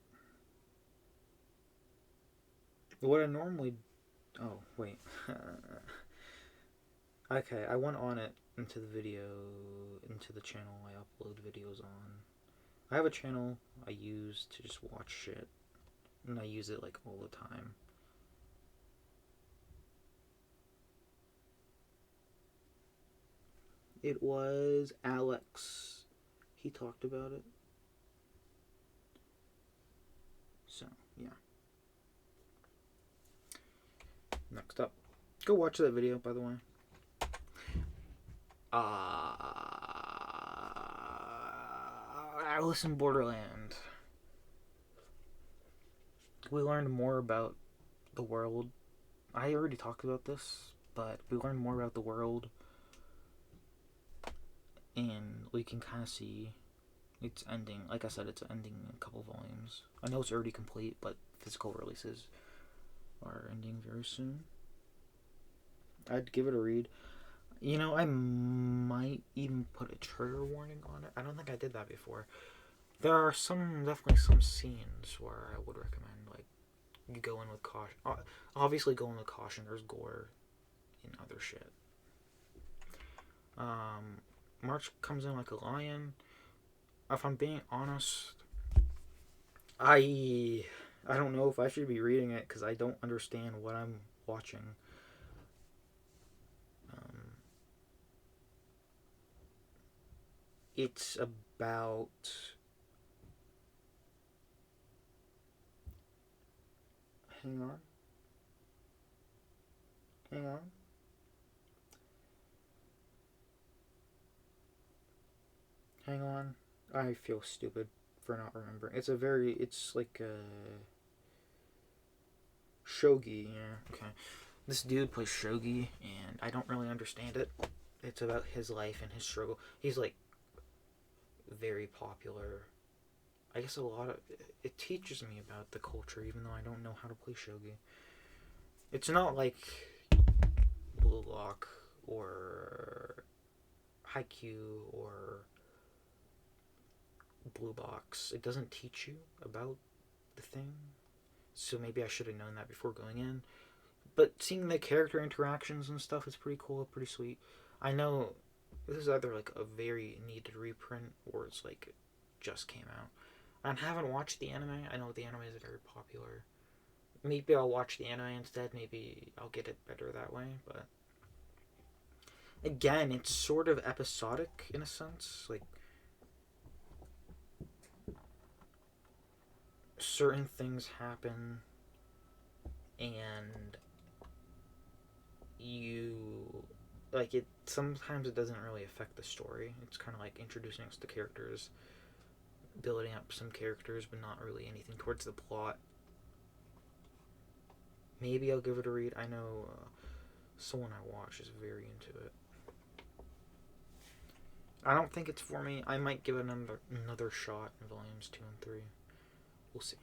What I normally. Oh, wait. Okay, I went on it into the video, into the channel I upload videos on. I have a channel I use to just watch shit, and I use it like all the time. It was Alex. He talked about it. So, yeah. Next up. Go watch that video, by the way. Alice in Borderland. We learned more about the world. I already talked about this, but we learned more about the world, and we can kind of see it's ending. Like I said, it's ending in a couple volumes. I know it's already complete, but physical releases are ending very soon. I'd give it a read. You know, I might even put a trigger warning on it. I don't think I did that before. There are definitely some scenes where I would recommend, like, you go in with caution. Obviously, go in with caution. There's gore and other shit. March comes in like a lion. If I'm being honest, I don't know if I should be reading it because I don't understand what I'm watching. It's about hang on. I feel stupid for not remembering. It's like a shogi, yeah, okay. This dude plays shogi, and I don't really understand it. It's about his life and his struggle. He's like very popular. I guess it teaches me about the culture, even though I don't know how to play shogi. It's not like Blue Lock or Haikyuu or Blue Box. It doesn't teach you about the thing, so maybe I should have known that before going in. But seeing the character interactions and stuff is pretty cool, pretty sweet. I know this is either like a very needed reprint or it's like it just came out. I haven't watched the anime. I know the anime is very popular. Maybe I'll watch the anime instead. Maybe I'll get it better that way. But again, it's sort of episodic in a sense. Like certain things happen and you like it sometimes it doesn't really affect the story. It's kind of like introducing us to characters, building up some characters, but not really anything towards the plot. Maybe I'll give it a read. I know someone I watch is very into it. I don't think it's for me. I might give it another shot in volumes 2 and 3. We'll see.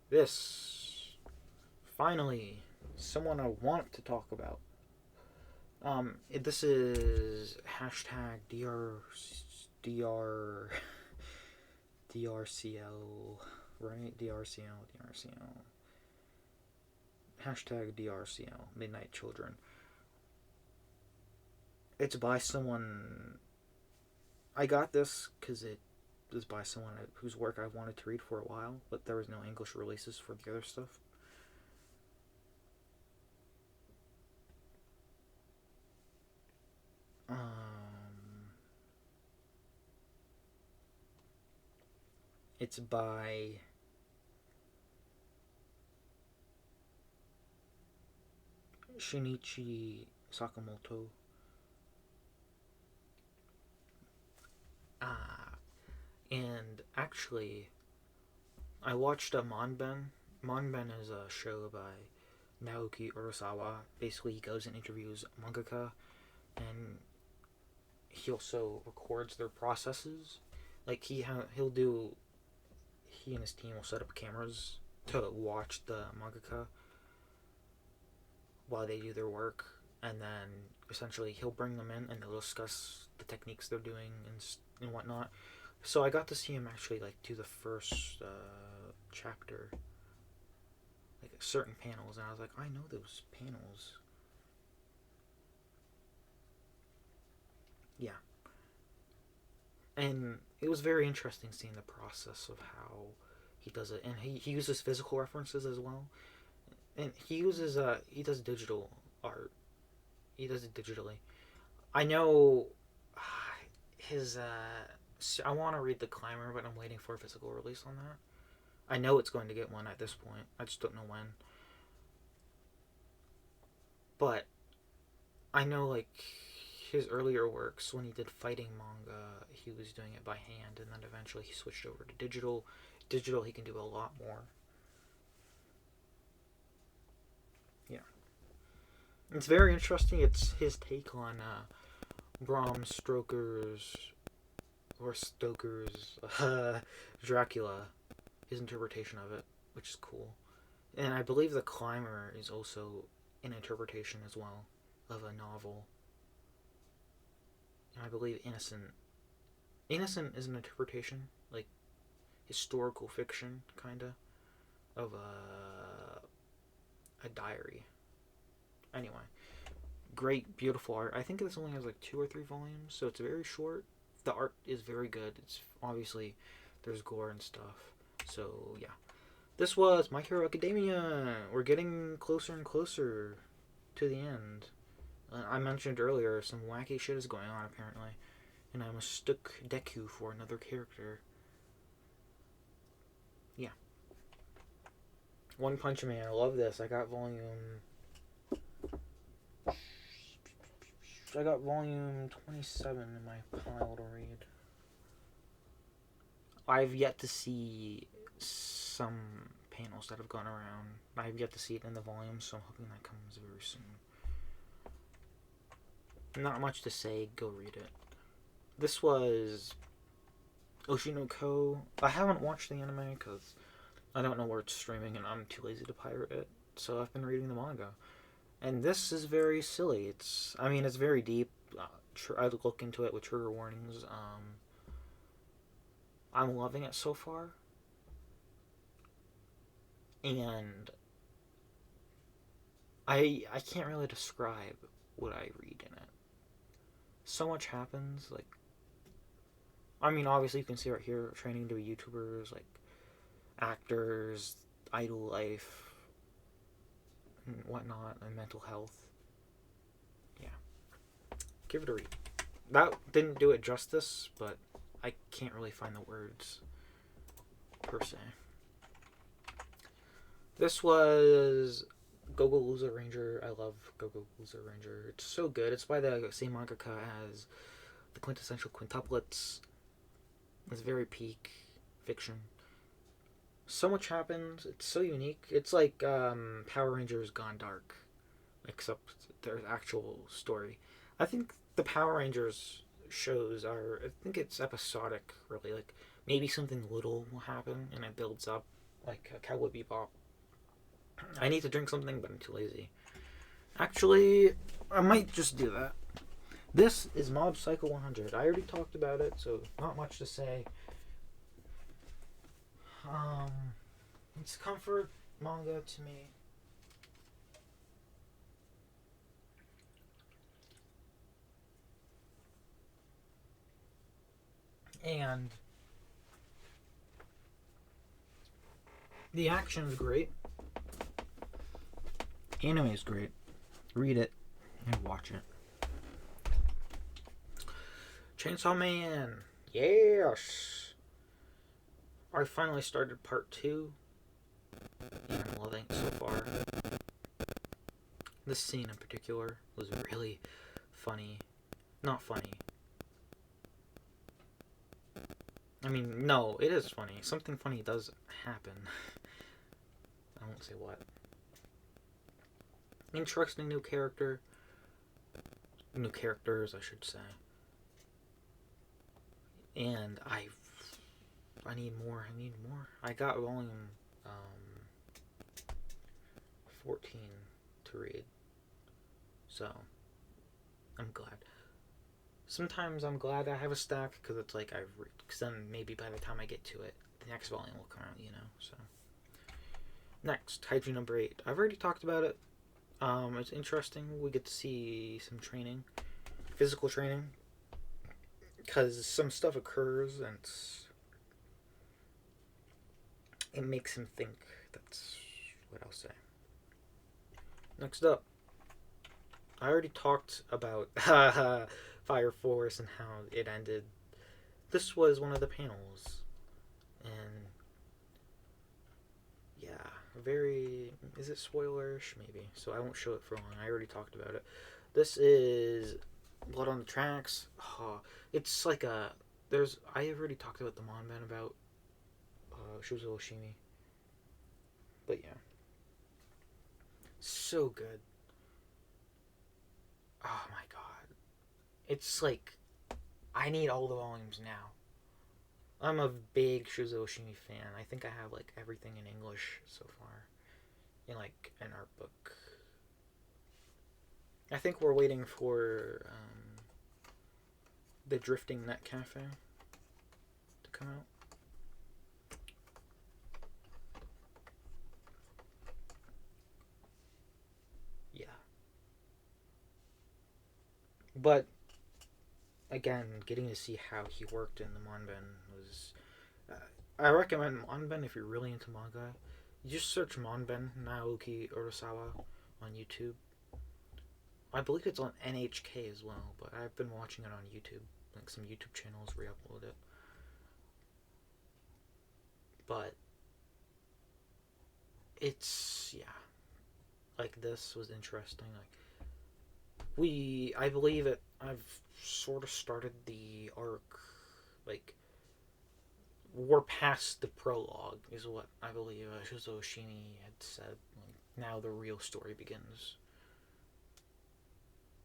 This finally someone I want to talk about. This is hashtag DRCL, right? DRCL. Hashtag DRCL, Midnight Children. It's by someone. I got this because it was by someone whose work I wanted to read for a while, but there was no English releases for the other stuff. It's by Shinichi Sakamoto. Uh, and actually, I watched a Monben. Monben is a show by Naoki Urasawa. Basically, he goes and interviews mangaka, and he also records their processes. Like he'll do. He and his team will set up cameras to watch the mangaka while they do their work, and then essentially he'll bring them in and they'll discuss the techniques they're doing and whatnot. So I got to see him actually like do the first chapter, like certain panels, and I was like, I know those panels. Yeah, and it was very interesting seeing the process of how he does it, and he uses physical references as well, and he does digital art. He does it digitally. I know his I want to read The Climber, but I'm waiting for a physical release on that. I know it's going to get one at this point. I just don't know when. But I know like his earlier works when he did fighting manga, he was doing it by hand, and then eventually he switched over to digital. Digital, he can do a lot more. Yeah, it's very interesting. It's his take on Bram Stoker's Dracula, his interpretation of it, which is cool. And I believe The Climber is also an interpretation as well of a novel. And I believe Innocent is an interpretation, like historical fiction, kinda, of a diary. Anyway, great, beautiful art. I think this only has like 2 or 3 volumes, so it's very short. The art is very good. It's obviously there's gore and stuff. So yeah, this was My Hero Academia. We're getting closer and closer to the end. I mentioned earlier some wacky shit is going on apparently, and I mistook Deku for another character. Yeah. One Punch Man. I love this. I got volume 27 in my pile to read. I've yet to see some panels that have gone around. I've yet to see it in the volume, so I'm hoping that comes very soon. Not much to say, go read it. This was Oshinoko. I haven't watched the anime because I don't know where it's streaming and I'm too lazy to pirate it, so I've been reading the manga. And this is very silly. It's very deep. I look into it with trigger warnings. I'm loving it so far. And I can't really describe what I read in it. So much happens, like obviously you can see right here training to be YouTubers, like actors, idol life and whatnot, and mental health. Yeah. Give it a read. That didn't do it justice, but I can't really find the words per se. This was Go-Go Loser Ranger. I love Go-Go Loser Ranger. It's so good. It's by the same mangaka as the quintessential quintuplets. It's very peak fiction. So much happens. It's so unique. It's like Power Rangers Gone Dark, except there's actual story. I think the Power Rangers shows are, I think it's episodic, really. Like, maybe something little will happen and it builds up, like Cowboy Bebop. I need to drink something, but I'm too lazy. Actually, I might just do that. This is Mob Psycho 100. I already talked about it, so not much to say. It's comfort manga to me. And the action is great. Anime is great. Read it and watch it. Chainsaw Man. Yes. I finally started part 2. And I'm loving it so far. This scene in particular was really funny. Not funny. I mean, no, it is funny. Something funny does happen. I won't say what. Interesting new character. New characters, I should say. And I need more. I got volume 14 to read. So, I'm glad. Sometimes I'm glad I have a stack because it's like because then maybe by the time I get to it, the next volume will come out, so. Next, Hydra number 8. I've already talked about it. It's interesting. We get to see some training. Physical training. Because some stuff occurs and it makes him think. That's what I'll say. Next up, I already talked about Fire Force and how it ended. This was one of the panels. And yeah, is it spoilerish? Maybe. So I won't show it for long. I already talked about it. This is Blood on the Tracks. It's like I have already talked about the Monban about Shuzo Oshimi. But yeah. So good. Oh my god. It's like, I need all the volumes now. I'm a big Shuzo Oshimi fan. I think I have like everything in English so far. In like an art book. I think we're waiting for the Drifting Net Cafe to come out. Yeah. But again, getting to see how he worked in the Monben was. I recommend Monben if you're really into manga. You just search Monben Naoki Urasawa on YouTube. I believe it's on NHK as well, but I've been watching it on YouTube. Like some YouTube channels re-upload it. But it's, yeah. Like, this was interesting. Like, I believe I've sort of started the arc, like, we're past the prologue, is what I believe Shuzo Oshimi had said. Like, now the real story begins.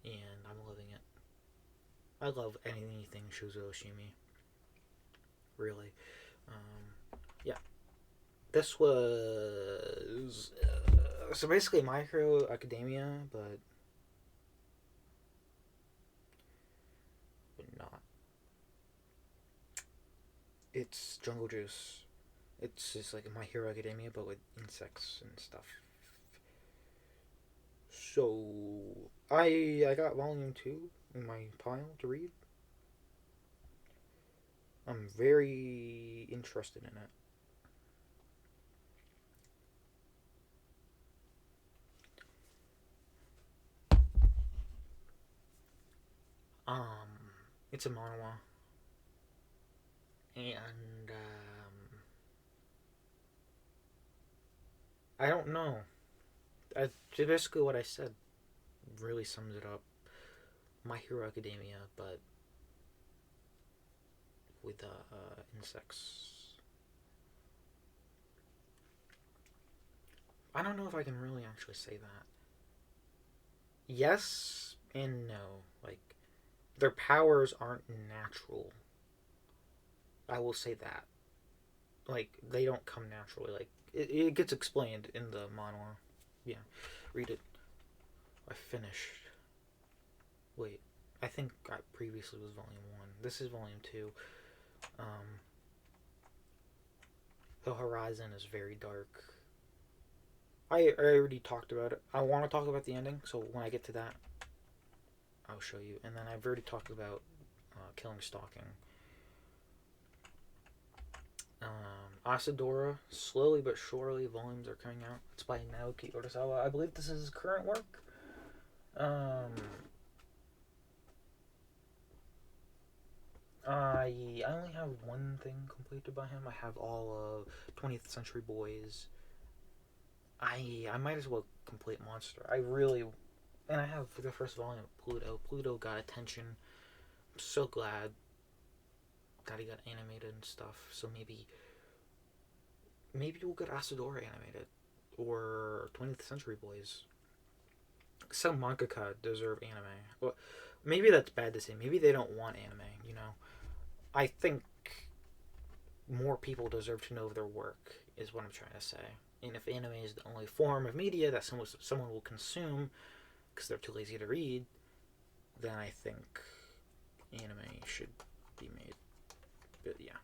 And I'm loving it. I love anything Shuzo Oshimi. Really. Yeah. This was... so basically My Hero Academia, but not. It's Jungle Juice. It's just like My Hero Academia, but with insects and stuff. So I got volume 2 in my pile to read. I'm very interested in it. It's a manhwa. And I don't know. Basically what I said really sums it up. My Hero Academia, but with insects. I don't know if I can really actually say that. Yes and no. Like, their powers aren't natural. I will say that. Like, they don't come naturally. Like, it gets explained in the manhwa. Yeah, read it. I finished. Wait, I think I previously was volume 1. This is volume 2. The horizon is very dark. I already talked about it. I want to talk about the ending, so when I get to that, I'll show you. And then I've already talked about Killing Stalking. Asadora, slowly but surely, volumes are coming out. It's by Naoki Urasawa. I believe this is his current work. I only have one thing completed by him. I have all of 20th Century Boys. I might as well complete Monster. I really And I have the first volume of Pluto. Pluto got attention. I'm so glad that he got animated and stuff. So maybe we'll get Asadora animated, or 20th Century Boys. Some mangaka deserve anime. Well, maybe that's bad to say. Maybe they don't want anime. You know, I think more people deserve to know their work. Is what I'm trying to say. And if anime is the only form of media that someone will consume because they're too lazy to read, then I think anime should be made. But yeah.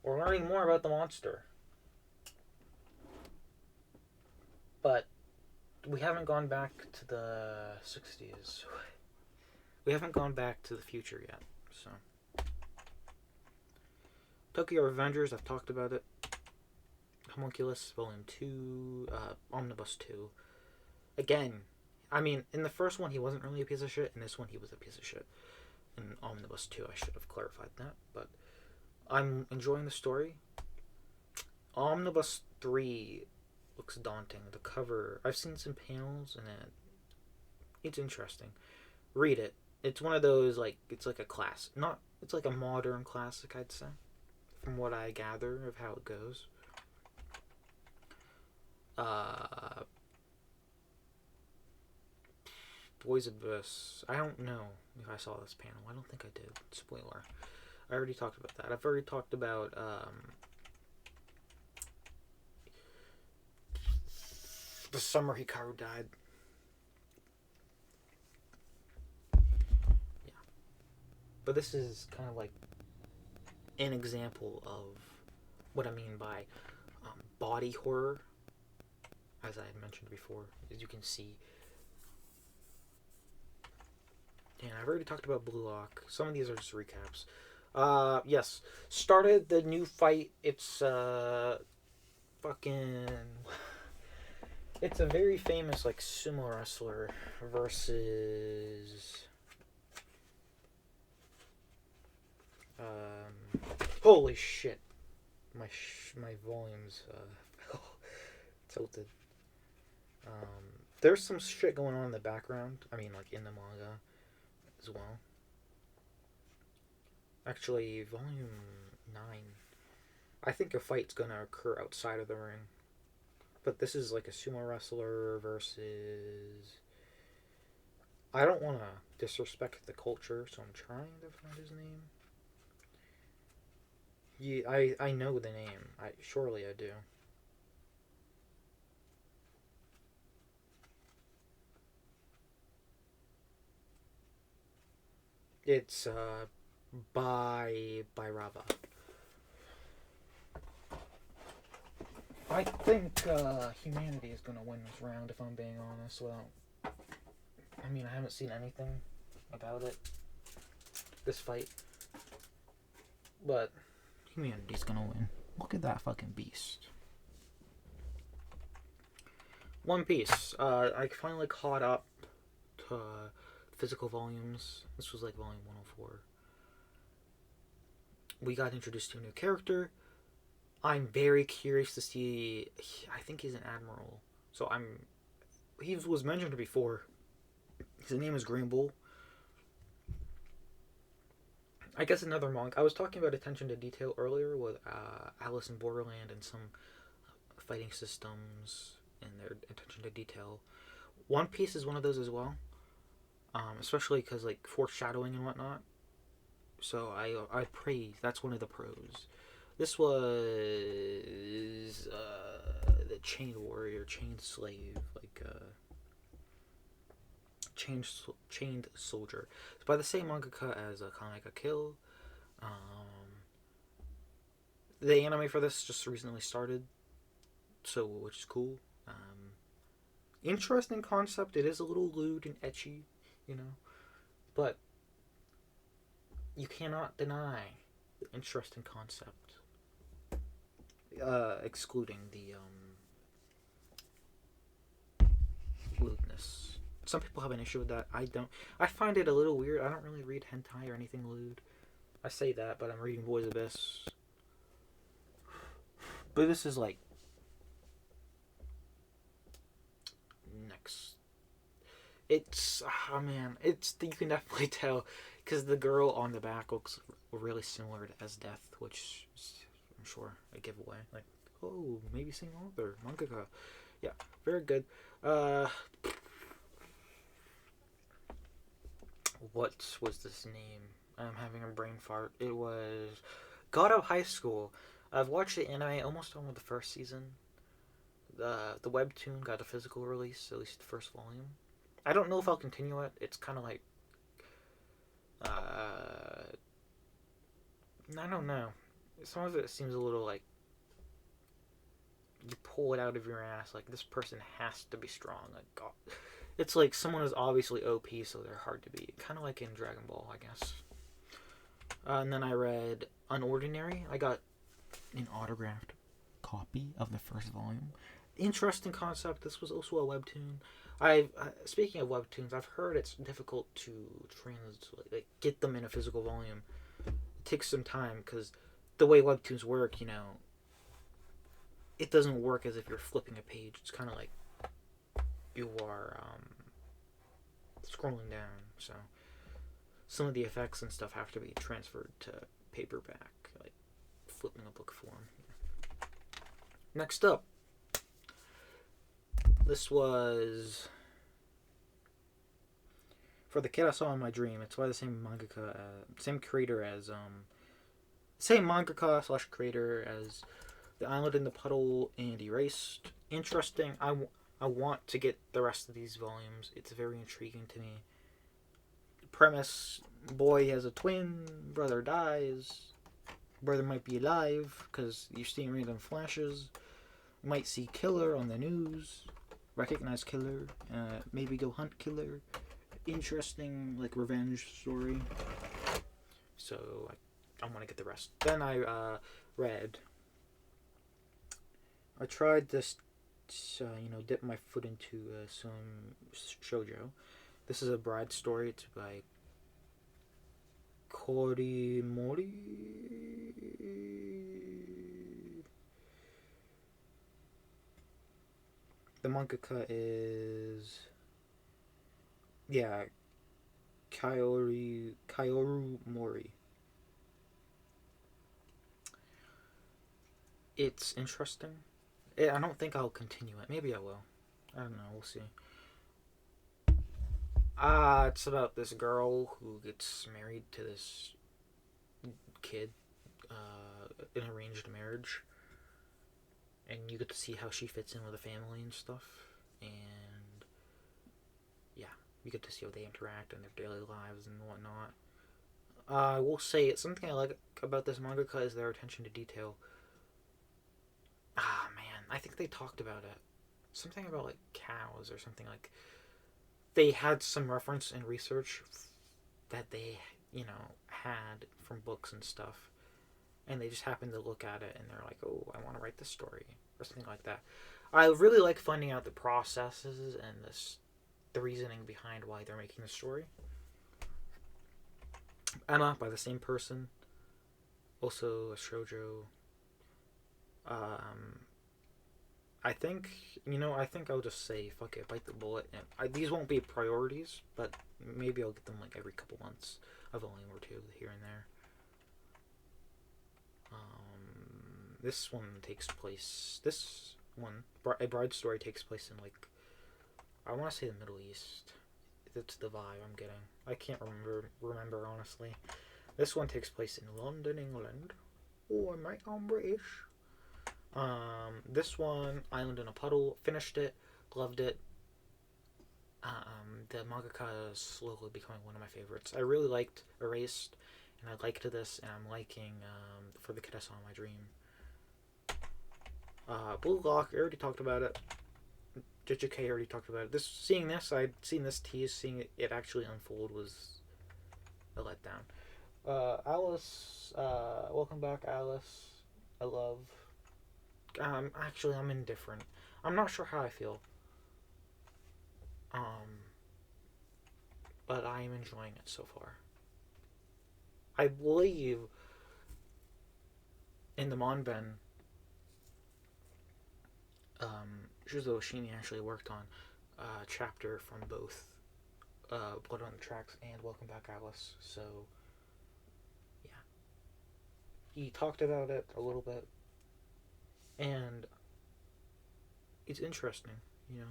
We're learning more about the monster. But we haven't gone back to the 60s. We haven't gone back to the future yet. So Tokyo Revengers, I've talked about it. Homunculus Volume 2, Omnibus 2. Again, I mean, in the first one he wasn't really a piece of shit, in this one he was a piece of shit. In Omnibus 2, I should have clarified that, but I'm enjoying the story. Omnibus 3 looks daunting. The cover, I've seen some panels, and it's interesting. Read it. It's one of those, like, it's like a class. It's like a modern classic, I'd say, from what I gather of how it goes. Boys Abyss. I don't know if I saw this panel. I don't think I did. Spoiler. I already talked about that. I've already talked about the summer Hikaru died. Yeah. But this is kind of like an example of what I mean by body horror, as I had mentioned before, as you can see. And I've already talked about Blue Lock. Some of these are just recaps. Yes. Started the new fight. It's, fucking... It's a very famous, like, sumo wrestler versus... Holy shit. My volume's, tilted. There's some shit going on in the background. I mean, like, in the manga as well. Actually, volume 9. I think a fight's gonna occur outside of the ring. But this is like a sumo wrestler versus... I don't want to disrespect the culture, so I'm trying to find his name. Yeah, I know the name. Surely I do. It's by Rava. I think humanity is gonna win this round, if I'm being honest. I mean, I haven't seen anything about it, this fight, but humanity's gonna win. Look at that fucking beast. One Piece. I finally caught up to physical volumes. This was like volume 104. We got introduced to a new character. I'm very curious to see. I think he's an admiral. So he was mentioned before. His name is Green Bull. I guess another monk. I was talking about attention to detail earlier with Alice in Borderland and some fighting systems and their attention to detail. One Piece is one of those as well. Especially because, like, foreshadowing and whatnot. So I praise. That's one of the pros. This was the Chained Warrior, Chained Slave, like Chained Soldier. It's by the same mangaka as Kaneka Kill. The anime for this just recently started, so which is cool. Interesting concept. It is a little lewd and ecchi, you know, but you cannot deny the interesting concept. Excluding the lewdness. Some people have an issue with that. I don't. I find it a little weird. I don't really read hentai or anything lewd. I say that, but I'm reading Boys Abyss. But this is like next. It's oh man, you can definitely tell because the girl on the back looks really similar to as Death, which is, I'm sure a giveaway. Like, oh, maybe same author, mangaka. Yeah, very good. Uh, what was this name? I'm having a brain fart. It was God of High School. I've watched the anime almost on with the first season. The webtoon got a physical release, at least the first volume. I don't know if I'll continue it. It's kind of like I don't know. Some of it seems a little like you pull it out of your ass. Like this person has to be strong. Like God, it's like someone is obviously OP, so they're hard to beat. Kind of like in Dragon Ball, I guess. And then I read Unordinary. I got an autographed copy of the first volume. Interesting concept. This was also a webtoon. Speaking of webtoons, I've heard it's difficult to translate, like get them in a physical volume. It takes some time because the way webtoons work, it doesn't work as if you're flipping a page. It's kind of like you are scrolling down. So some of the effects and stuff have to be transferred to paperback, like flipping a book form. Next up, this was for the kid I saw in my dream. It's by the same mangaka, same creator as same mangaka slash creator as The Island in the Puddle and Erased. Interesting. I want to get the rest of these volumes. It's very intriguing to me. Premise: boy has a twin, brother dies. Brother might be alive because you're seeing random flashes. Might see killer on the news. Recognize killer. Maybe go hunt killer. Interesting, like, revenge story. So I want to get the rest. Then I tried this, dip my foot into some shoujo. This is a bride story. It's by Korimori. The mangaka is Kaoru Mori. It's interesting. I don't think I'll continue it. Maybe I will. I don't know. We'll see. It's about this girl who gets married to this kid, an arranged marriage, and you get to see how she fits in with the family and stuff, and yeah, you get to see how they interact in their daily lives and whatnot. I will say it's something I like about this mangaka is their attention to detail. Man, I think they talked about it. Something about like cows or something like. They had some reference and research that they, had from books and stuff. And they just happened to look at it and they're like, oh, I want to write this story. Or something like that. I really like finding out the processes and the reasoning behind why they're making the story. Emma, by the same person. Also a shoujo. I think I'll just say, fuck it, bite the bullet. And these won't be priorities, but maybe I'll get them like every couple months, a volume or two here and there. This one takes place. A bride story takes place in like, I want to say the Middle East. That's the vibe I'm getting. I can't remember honestly. This one takes place in London, England. Oh, I might be British. This one, Island in a Puddle, finished it, loved it. The mangaka is slowly becoming one of my favorites. I really liked Erased, and I liked this, and I'm liking For the Kid I Saw in My Dream. Blue Lock, I already talked about it. JJK already talked about it. Seeing this, I'd seen this tease, seeing it actually unfold was a letdown. Alice, welcome back, Alice. I love. Actually, I'm indifferent. I'm not sure how I feel. But I am enjoying it so far. I believe in the Monben, Shuzo Oshimi actually worked on a chapter from both Blood on the Tracks and Welcome Back, Alice. So, yeah. He talked about it a little bit, and it's interesting, you know.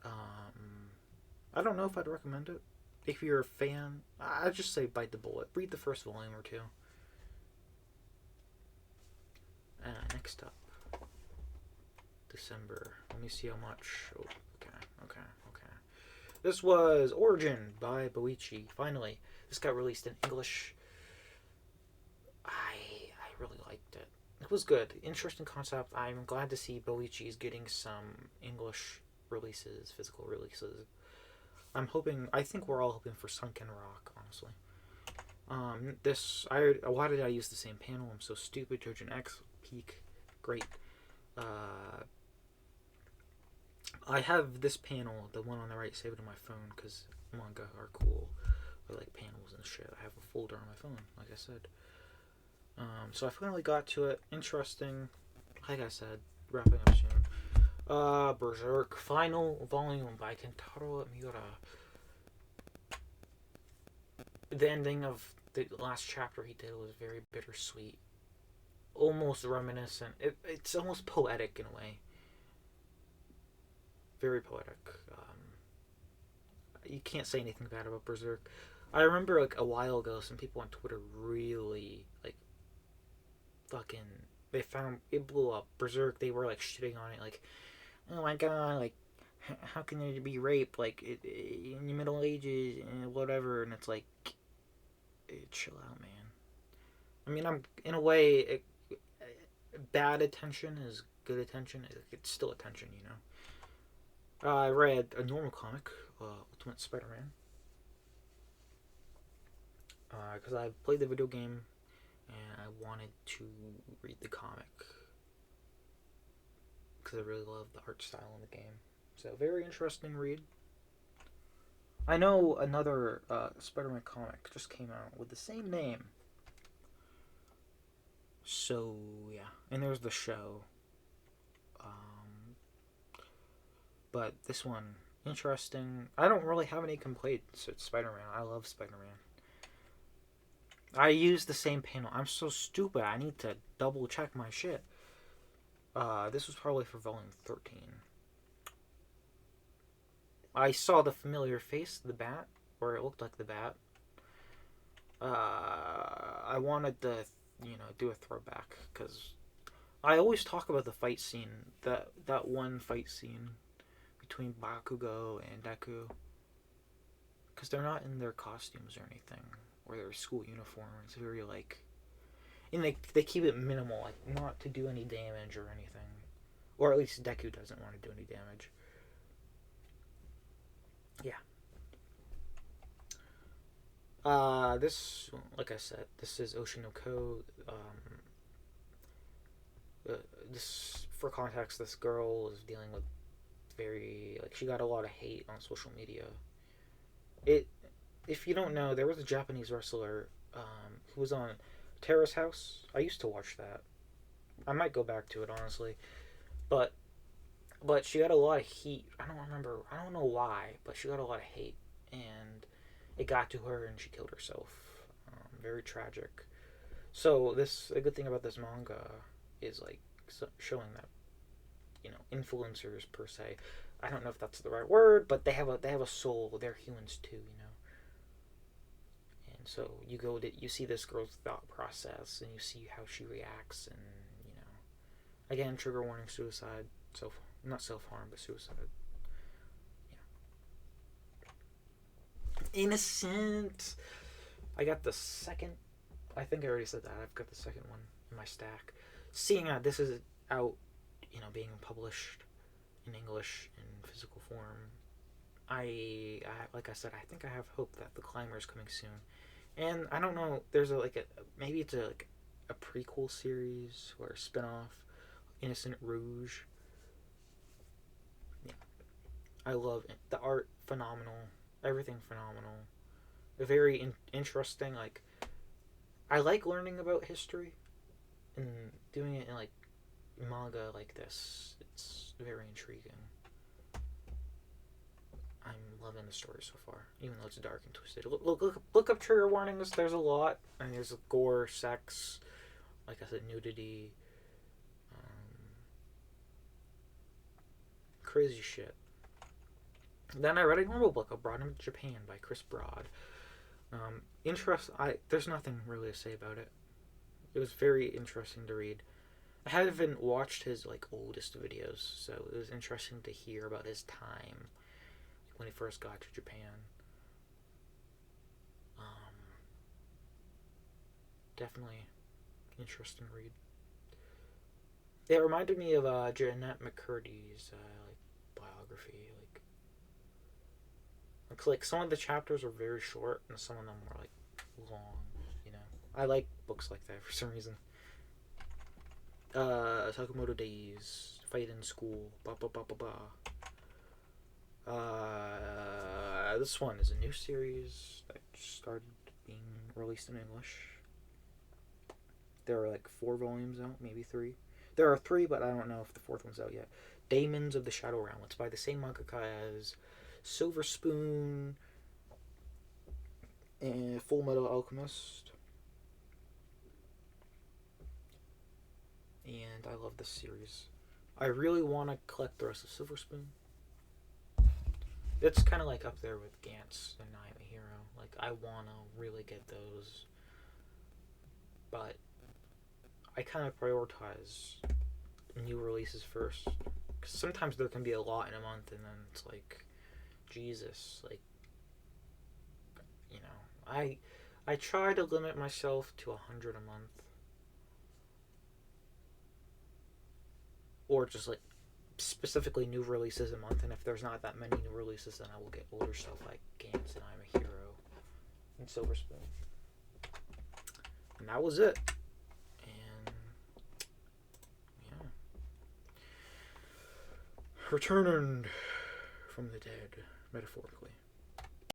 Um, I don't know if I'd recommend it. If you're a fan, I'd just say bite the bullet. Read the first volume or two. Next up, December. Let me see how much. Oh, okay. This was Origin by Boichi. Finally, this got released in English. I really liked it. It was good. Interesting concept. I'm glad to see Boichi is getting some English releases, physical releases. I think we're all hoping for Sunken Rock, honestly. Why did I use the same panel? I'm so stupid. Trojan X, Peak, great. I have this panel, the one on the right, saved on my phone because manga are cool. I like panels and shit. I have a folder on my phone, like I said. So I finally got to it. Interesting. Like I said, wrapping up soon. Berserk, final volume by Kentaro Miura. The ending of the last chapter he did was very bittersweet. Almost reminiscent. It's almost poetic in a way. Very poetic. You can't say anything bad about Berserk. I remember like a while ago, some people on Twitter really like fucking. They found it blew up. Berserk. They were like shitting on it, like, oh my god, like, how can there be rape like in the Middle Ages and whatever? And it's like, chill out, man. I mean, I'm in a way. Bad attention is good attention. It's still attention, you know. I read a normal comic, Ultimate Spider-Man, because I played the video game and I wanted to read the comic because I really love the art style in the game. So, very interesting read. I know another Spider-Man comic just came out with the same name. So, yeah. And there's the show. But this one, interesting. I don't really have any complaints with Spider-Man. I love Spider-Man. I use the same panel. I'm so stupid. I need to double check my shit. This was probably for volume 13. I saw the familiar face, the bat, or it looked like the bat. I wanted to, do a throwback because I always talk about the fight scene, that one fight scene between Bakugo and Deku, because they're not in their costumes or anything, or their school uniform. It's very like, and they keep it minimal, like not to do any damage or anything, or at least Deku doesn't want to do any damage. Yeah. This, like I said, this is Oshinoko. This, for context, this girl is dealing with she got a lot of hate on social media. If you don't know, there was a Japanese wrestler who was on Terrace House. I used to watch that. I might go back to it, honestly. But she got a lot of heat. I don't know why, but she got a lot of hate. And it got to her and she killed herself. Very tragic. So a good thing about this manga is like showing that, influencers per se. I don't know if that's the right word, but they have a soul. They're humans too, And so you see this girl's thought process, and you see how she reacts, and again, trigger warning: suicide. Not self harm, but suicide. Innocent. I got the second. I think I already said that. I've got the second one in my stack. Seeing that this is out, being published in English in physical form, I like I said, I think I have hope that The Climber is coming soon. And I don't know. There's maybe it's a prequel series or a spinoff, Innocent Rouge. Yeah, I love it. The art phenomenal. Everything phenomenal. Very interesting. Like, I like learning about history and doing it in manga like this. It's very intriguing. I'm loving the story so far, even though it's dark and twisted. Look up trigger warnings. There's a lot. I mean, there's gore, sex, like I said, nudity, crazy shit. Then I read a normal book, Abroad in Japan by Chris Broad. There's nothing really to say about it. It was very interesting to read. I haven't watched his like oldest videos, so it was interesting to hear about his time when he first got to Japan. Definitely interesting read. It reminded me of Jeanette McCurdy's biography. Like some of the chapters were very short, and some of them were like long. You know, I like books like that for some reason. Sakamoto Days, Fight in School, ba ba ba ba ba. This one is a new series that just started being released in English. There are like 4 volumes out, maybe 3. There are 3, but I don't know if the 4th one's out yet. Daemons of the Shadow Realm. It's by the same mangaka as Silver Spoon and Full Metal Alchemist. And I love this series. I really want to collect the rest of Silver Spoon. It's kind of like up there with Gantz and I Am a Hero. Like, I want to really get those. But I kind of prioritize new releases first. Because sometimes there can be a lot in a month, and then it's like, Jesus. Like, you know, I try to limit myself to 100 a month. Or just like specifically new releases a month, and if there's not that many new releases, then I will get older stuff like Gantz and I'm a Hero and Silver Spoon. And that was it. And yeah, returned from the dead, metaphorically.